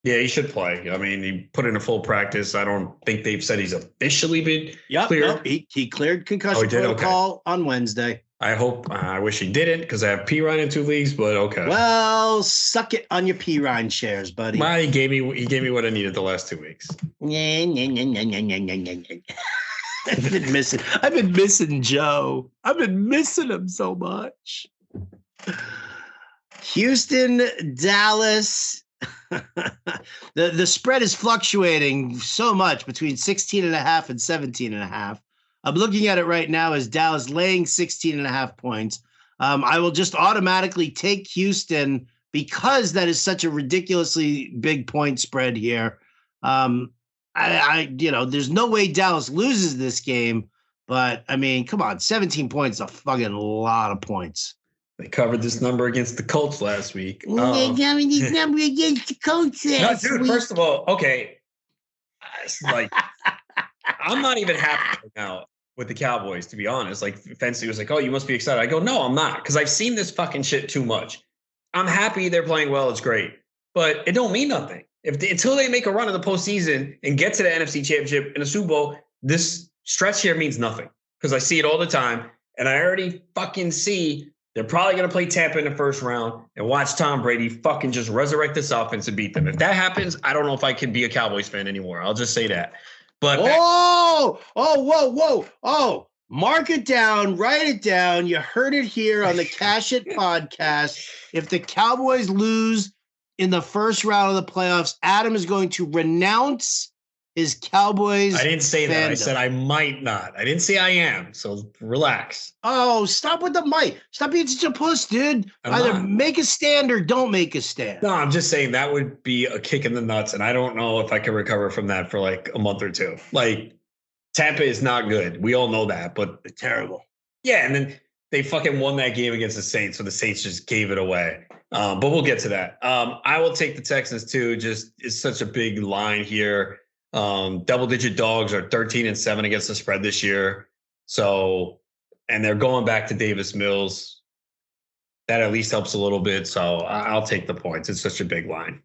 Yeah, he should play. I mean, he put in a full practice. I don't think they've said he's officially been cleared. No, he cleared concussion protocol on Wednesday. I wish he didn't because I have P. Ryan in 2 leagues, but okay. Well, suck it on your P. Ryan shares, buddy. He gave me what I needed the last 2 weeks. I've been missing Joe. I've been missing him so much. Houston, Dallas. The spread is fluctuating so much between 16.5 and 17.5. I'm looking at it right now as Dallas laying 16.5 points. I will just automatically take Houston because that is such a ridiculously big point spread here. There's no way Dallas loses this game, but I mean, come on, 17 points is a fucking lot of points. They covered this number against the Colts last week. They covered this number against the Colts last week. First of all, okay, it's like I'm not even happy right now with the Cowboys, to be honest. Like, Fancy was like, oh, you must be excited. I go, no, I'm not, because I've seen this fucking shit too much. I'm happy they're playing well. It's great. But it don't mean nothing. Until they make a run in the postseason and get to the NFC Championship in the Super Bowl, this stretch here means nothing, because I see it all the time. And I already fucking see they're probably going to play Tampa in the first round and watch Tom Brady fucking just resurrect this offense and beat them. If that happens, I don't know if I can be a Cowboys fan anymore. I'll just say that. But whoa. Mark it down, write it down. You heard it here on the Cash It podcast. If the Cowboys lose in the first round of the playoffs, Adam is going to renounce his Cowboys. I didn't say that. I said I might not. I didn't say I am. So relax. Oh, stop with the mic. Stop being such a puss, dude. Either make a stand or don't make a stand. No, I'm just saying that would be a kick in the nuts, and I don't know if I can recover from that for like a month or two. Like, Tampa is not good. We all know that, but they're terrible. Yeah, and then they fucking won that game against the Saints, so the Saints just gave it away. But we'll get to that. I will take the Texans too. Just it's such a big line here. Double-digit dogs are 13-7 against the spread this year. So, and they're going back to Davis Mills. That at least helps a little bit. So I'll take the points. It's such a big line.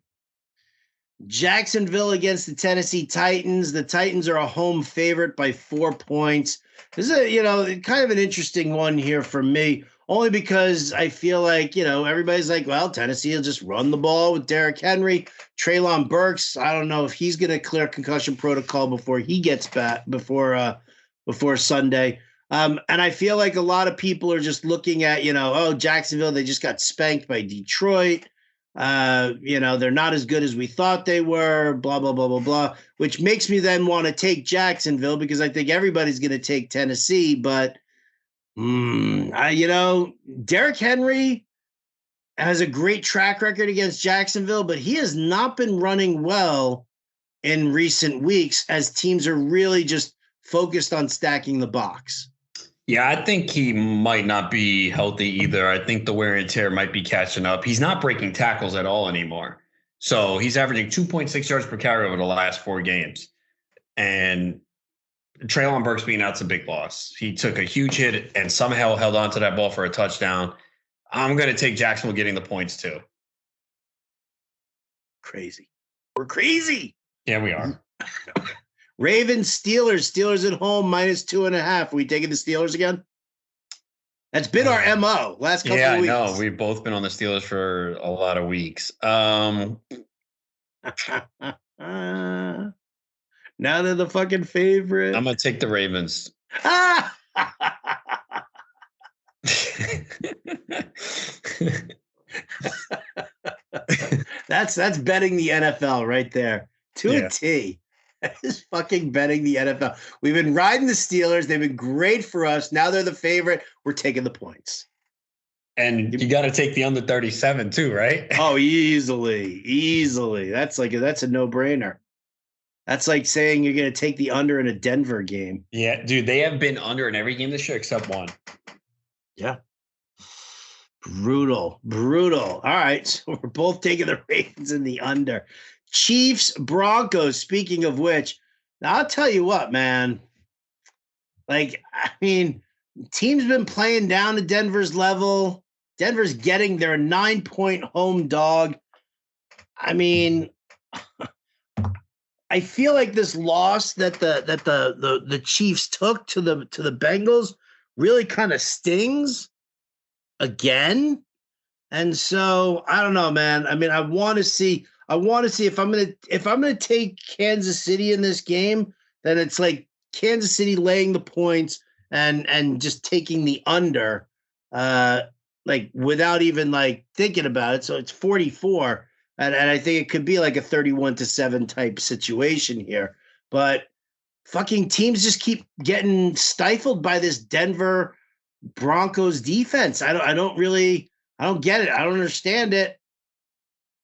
Jacksonville against the Tennessee Titans. The Titans are a home favorite by 4 points. This is kind of an interesting one here for me, only because I feel like, everybody's like, well, Tennessee will just run the ball with Derrick Henry. Treylon Burks, I don't know if he's going to clear concussion protocol before he gets back, before Sunday. And I feel like a lot of people are just looking at, Jacksonville, they just got spanked by Detroit. They're not as good as we thought they were, blah, blah, blah, blah, blah, which makes me then want to take Jacksonville because I think everybody's going to take Tennessee. But, Derrick Henry has a great track record against Jacksonville, but he has not been running well in recent weeks as teams are really just focused on stacking the box. Yeah, I think he might not be healthy either. I think the wear and tear might be catching up. He's not breaking tackles at all anymore. So he's averaging 2.6 yards per carry over the last 4 games. And Treylon Burks being out's a big loss. He took a huge hit and somehow held on to that ball for a touchdown. I'm going to take Jacksonville getting the points too. Crazy. We're crazy. Yeah, we are. Ravens, Steelers at home, -2.5. Are we taking the Steelers again? That's been our MO last couple of weeks. Yeah, I know. We've both been on the Steelers for a lot of weeks. Now they're the fucking favorite. I'm going to take the Ravens. That's betting the NFL right there. To a T. That is fucking betting the NFL. We've been riding the Steelers. They've been great for us. Now they're the favorite. We're taking the points. And you got to take the under 37 too, right? Oh, easily. That's a no-brainer. That's like saying you're going to take the under in a Denver game. Yeah, dude, they have been under in every game this year except one. Yeah. Brutal. All right, so we're both taking the Ravens in the under. Chiefs, Broncos, speaking of which, now I'll tell you what, man. Teams been playing down to Denver's level. Denver's getting their 9-point home dog. I feel like this loss that the Chiefs took to the Bengals really kind of stings again. And so I don't know, man. I want to see if I'm gonna take Kansas City in this game, then it's like Kansas City laying the points and just taking the under, without even thinking about it. So it's 44, and I think it could be like a 31-7 type situation here. But fucking teams just keep getting stifled by this Denver Broncos defense. I don't get it. I don't understand it.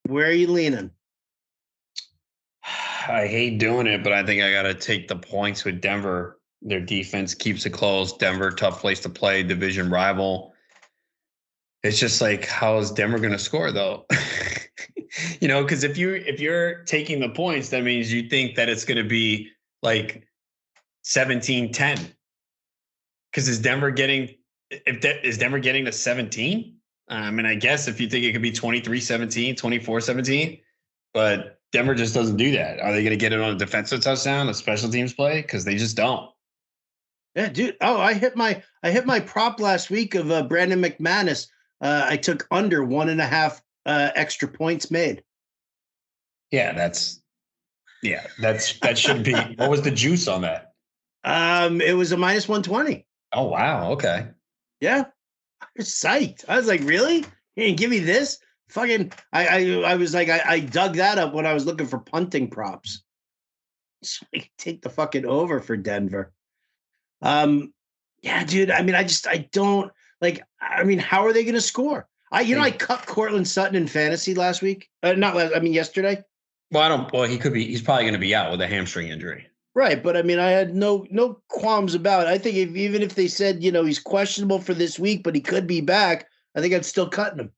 Where are you leaning? I hate doing it, but I think I got to take the points with Denver. Their defense keeps it close. Denver, tough place to play, division rival. It's just like, how is Denver going to score though? Because if you're taking the points, that means you think that it's going to be like 17-10. Because is Denver getting to 17? I guess if you think it could be 23-17, 24-17, but Denver just doesn't do that. Are they going to get it on a defensive touchdown, a special teams play? Because they just don't. Yeah, dude. Oh, I hit my prop last week of Brandon McManus. I took under 1.5 extra points made. Yeah, that should be. What was the juice on that? It was a -120. Oh wow. Okay. Yeah, I was psyched. I was like, really? You didn't give me this? Fucking, I was like, I dug that up when I was looking for punting props. So I could take the fucking over for Denver. Yeah, dude. I don't like. How are they going to score? I cut Cortland Sutton in fantasy last week. Yesterday. Well, he's probably going to be out with a hamstring injury. Right, but I had no qualms about it. I think even if they said, he's questionable for this week, but he could be back, I think I'd still cutting him.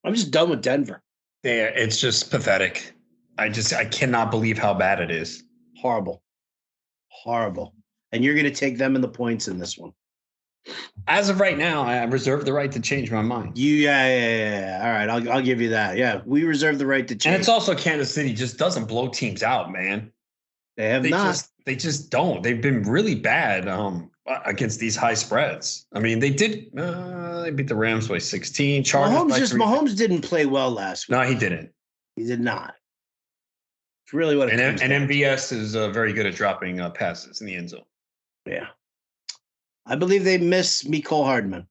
I'm just done with Denver. Yeah, it's just pathetic. I cannot believe how bad it is. Horrible. And you're going to take them in the points in this one. As of right now, I reserve the right to change my mind. Yeah. All right, I'll give you that. Yeah, we reserve the right to change. And it's also Kansas City just doesn't blow teams out, man. They just don't. They've been really bad against these high spreads. I mean, they did. They beat the Rams by 16. Mahomes didn't play well last week. No, he didn't. He did not. It's really what it comes and MVS is very good at dropping passes in the end zone. Yeah. I believe they miss Mecole Hardman.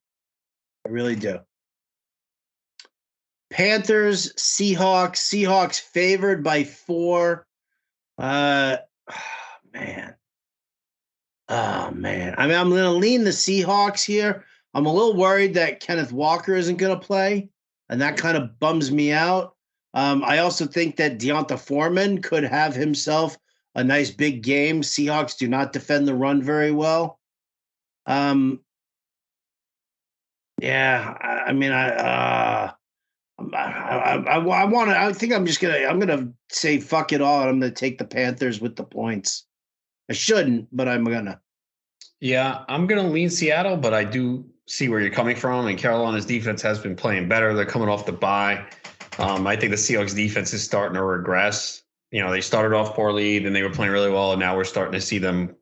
I really do. Panthers, Seahawks favored by 4. Man. I mean, I'm going to lean the Seahawks here. I'm a little worried that Kenneth Walker isn't going to play, and that kind of bums me out. I also think that Deonta Foreman could have himself a nice big game. Seahawks do not defend the run very well. I think I'm going to say fuck it all, and I'm going to take the Panthers with the points. I shouldn't, but I'm going to. Yeah, I'm going to lean Seattle, but I do see where you're coming from, and Carolina's defense has been playing better. They're coming off the bye. I think the Seahawks defense is starting to regress. You know, they started off poorly, then they were playing really well, and now we're starting to see them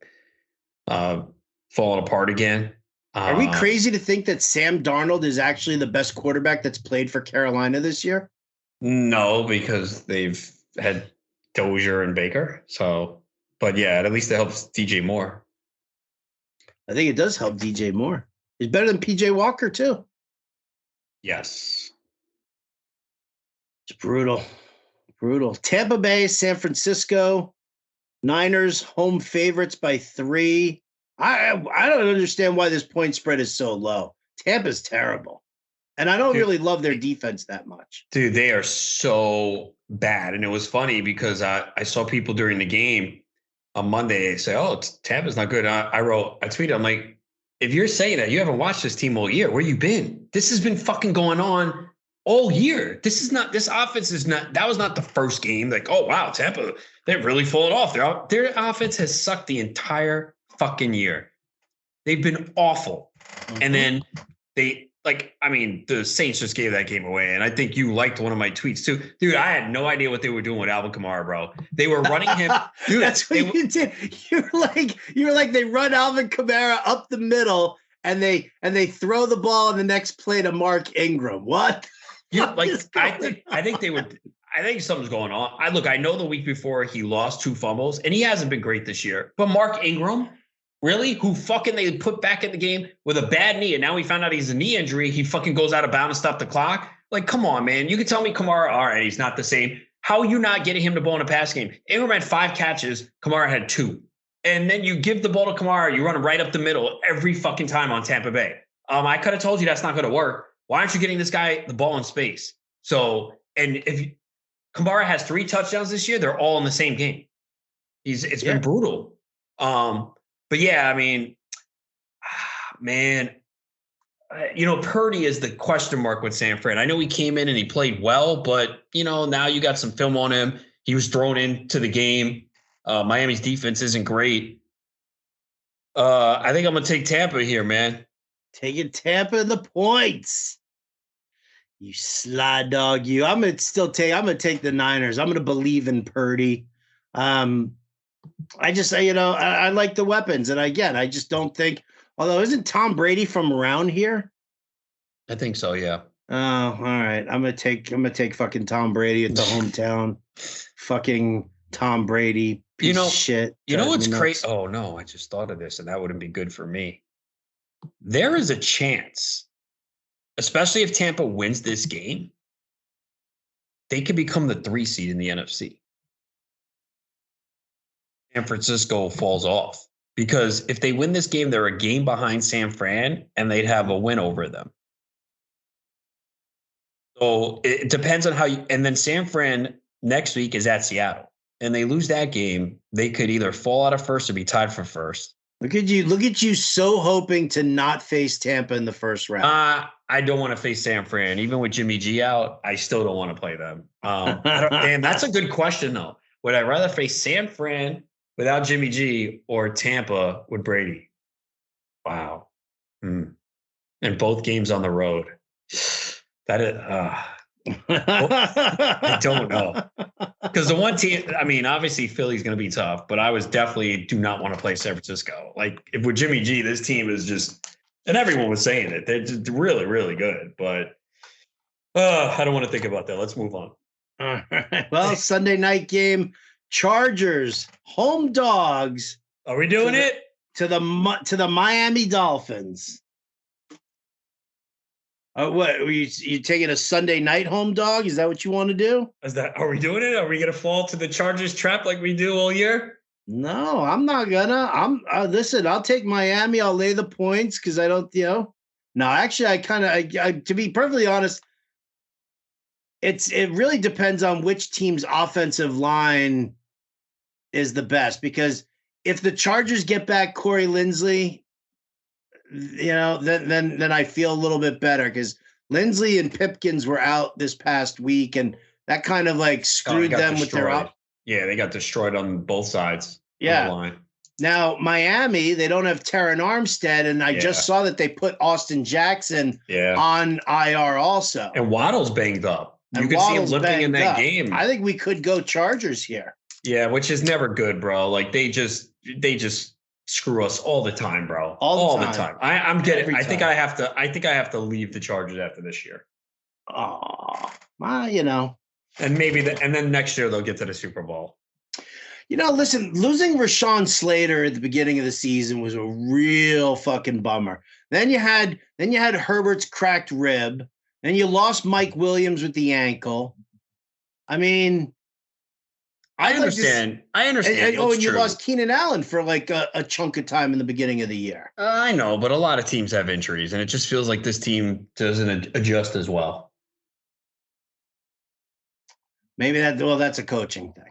falling apart again. Are we crazy to think that Sam Darnold is actually the best quarterback that's played for Carolina this year? No, because they've had Dozier and Baker. So, but yeah, at least it helps DJ Moore. I think it does help DJ Moore. He's better than PJ Walker too. Yes. It's brutal. Tampa Bay, San Francisco, Niners home favorites by 3. I don't understand why this point spread is so low. Tampa's terrible. And I don't really love their defense that much. Dude, they are so bad. And it was funny because I saw people during the game on Monday say, oh, Tampa's not good. I tweeted, I'm like, if you're saying that, you haven't watched this team all year. Where you been? This has been fucking going on all year. This offense is not, that was not the first game. Like, oh, wow, Tampa, they've really fallen off. Their offense has sucked the entire fucking year. They've been awful. Mm-hmm. And then the Saints just gave that game away. And I think you liked one of my tweets too. Dude, I had no idea what they were doing with Alvin Kamara, bro. They were running him. Dude, that's what you did. You were like they run Alvin Kamara up the middle and they throw the ball in the next play to Mark Ingram. What? I think something's going on. I know the week before he lost 2 fumbles, and he hasn't been great this year. But Mark Ingram, really, who fucking they put back in the game with a bad knee, and now we found out he's a knee injury. He fucking goes out of bounds and stop the clock. Like, come on, man. You can tell me Kamara, all right, he's not the same. How are you not getting him the ball in a pass game? Ingram had 5 catches. Kamara had 2. And then you give the ball to Kamara. You run him right up the middle every fucking time on Tampa Bay. I could have told you that's not going to work. Why aren't you getting this guy the ball in space? So, and if Kamara has 3 touchdowns this year, they're all in the same game. It's been brutal. But yeah, I mean, man, Purdy is the question mark with San Fran. I know he came in and he played well, but now you got some film on him. He was thrown into the game. Miami's defense isn't great. I think I'm going to take Tampa here, man. Taking Tampa in the points. You sly dog, you. I'm going to take the Niners. I'm going to believe in Purdy. I just, I like the weapons. And again, I just don't think, although isn't Tom Brady from around here? I think so. Yeah. Oh, all right. I'm going to take fucking Tom Brady at the hometown. Fucking Tom Brady. Piece of shit. You know what's crazy? Oh no, I just thought of this and that wouldn't be good for me. There is a chance, especially if Tampa wins this game, they could become the 3 seed in the NFC. San Francisco falls off because if they win this game, they're a game behind San Fran and they'd have a win over them. So it depends on how and then San Fran next week is at Seattle and they lose that game. They could either fall out of first or be tied for first. Look at you so hoping to not face Tampa in the first round. I don't want to face San Fran. Even with Jimmy G out, I still don't want to play them. Damn, that's a good question, though. Would I rather face San Fran without Jimmy G or Tampa with Brady? Wow. And both games on the road. That is, I don't know. Because the one team, I mean, obviously Philly's going to be tough, but I was definitely do not want to play San Francisco. Like, if with Jimmy G, this team is just, and everyone was saying it, they're just really, really good. But I don't want to think about that. Let's move on. All right. Well, Sunday night game, Chargers, home dogs. Are we doing it? To the Miami Dolphins. What are you taking a Sunday night home dog? Is that what you want to do? Are we doing it? Are we gonna fall to the Chargers trap like we do all year? No, I'm not gonna. Listen, I'll take Miami. I'll lay the points because I don't, No, actually, I to be perfectly honest, it really depends on which team's offensive line is the best. Because if the Chargers get back Corey Linsley, then I feel a little bit better because Lindsey and Pipkins were out this past week, and that kind of like screwed them with their up. Yeah, they got destroyed on both sides. Yeah. Of the line. Now Miami, they don't have Terran Armstead, and I just saw that they put Austin Jackson on IR also. And Waddle's banged up. You could see him limping in that game. I think we could go Chargers here. Yeah, which is never good, bro. Like they just screw us all the time, bro. All the time. I'm getting. I think I have to leave the Chargers after this year. Oh, well, And maybe and then next year they'll get to the Super Bowl. Listen, losing Rashawn Slater at the beginning of the season was a real fucking bummer. Then you had Herbert's cracked rib. Then you lost Mike Williams with the ankle. I mean. I understand. And you lost Keenan Allen for like a chunk of time in the beginning of the year. I know, but a lot of teams have injuries, and it just feels like this team doesn't adjust as well. Maybe that's a coaching thing.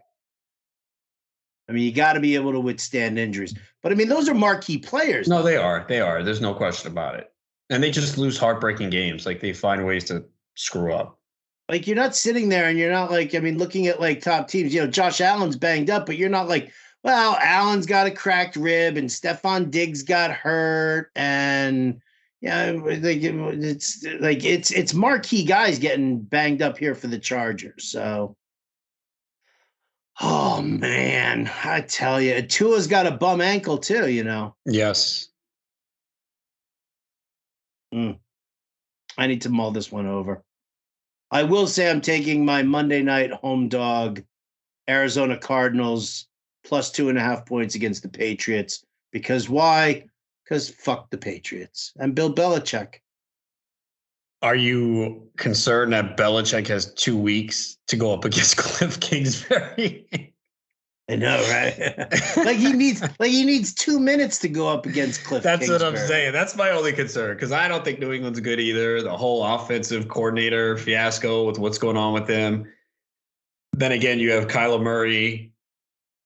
I mean, you got to be able to withstand injuries. But, I mean, those are marquee players. No, they are. They are. There's no question about it. And they just lose heartbreaking games. Like, they find ways to screw up. Like, you're not sitting there and you're not like, I mean, looking at like top teams, Josh Allen's banged up, but you're not like, well, Allen's got a cracked rib and Stephon Diggs got hurt. And it's marquee guys getting banged up here for the Chargers. So, oh man, I tell you, Tua's got a bum ankle too, Yes. I need to mull this one over. I will say I'm taking my Monday night home dog, Arizona Cardinals, plus 2.5 points against the Patriots. Because why? Because fuck the Patriots and Bill Belichick. Are you concerned that Belichick has 2 weeks to go up against Cliff Kingsbury? I know, right? like he needs 2 minutes to go up against Cliff Kingsbury. That's what I'm saying. That's my only concern because I don't think New England's good either. The whole offensive coordinator fiasco with what's going on with them. Then again, you have Kyler Murray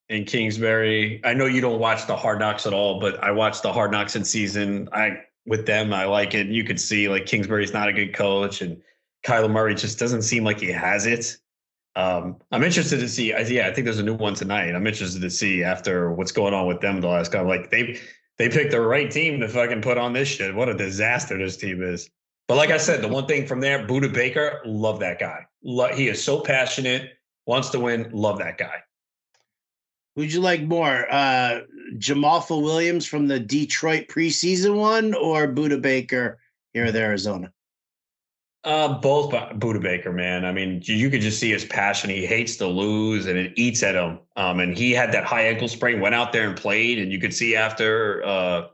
and Kingsbury. I know you don't watch the Hard Knocks at all, but I watched the Hard Knocks in season. With them, I like it. You could see like Kingsbury's not a good coach, and Kyler Murray just doesn't seem like he has it. I'm interested to see. I think there's a new one tonight. I'm interested to see after what's going on with them the last couple. Like they picked the right team to fucking put on this shit. What a disaster this team is. But like I said, the one thing from there, Budda Baker, love that guy. He is so passionate, wants to win. Love that guy. Who'd you like more, Jamalfa Williams from the Detroit preseason one, or Budda Baker here at Arizona? Both Budda Baker, man. I mean, you could just see his passion. He hates to lose, and it eats at him. And he had that high ankle sprain, went out there and played, and you could see after an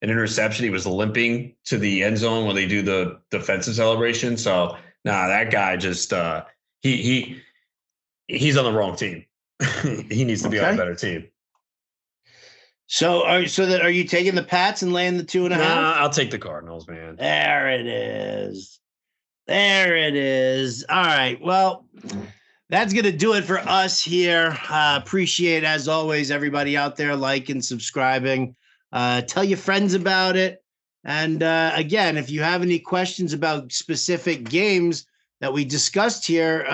interception, he was limping to the end zone when they do the defensive celebration. So, that guy just he's on the wrong team. He needs to be on a better team. So are you taking the Pats and laying the 2.5? I'll take the Cardinals, man. There it is. All right. Well, that's going to do it for us here. Appreciate, as always, everybody out there liking, subscribing. Tell your friends about it. And again, if you have any questions about specific games that we discussed here,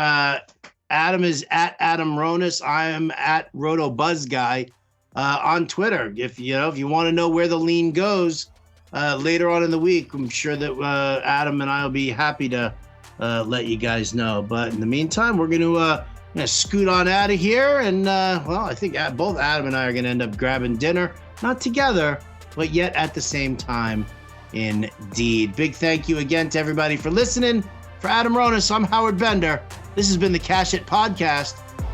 Adam is at Adam Ronis. I am at RotoBuzzGuy on Twitter. If you want to know where the lean goes later on in the week, I'm sure that Adam and I will be happy to let you guys know. But in the meantime, we're going to scoot on out of here. And, I think both Adam and I are going to end up grabbing dinner. Not together, but yet at the same time, indeed. Big thank you again to everybody for listening. For Adam Ronis, I'm Howard Bender. This has been the Cash It Podcast.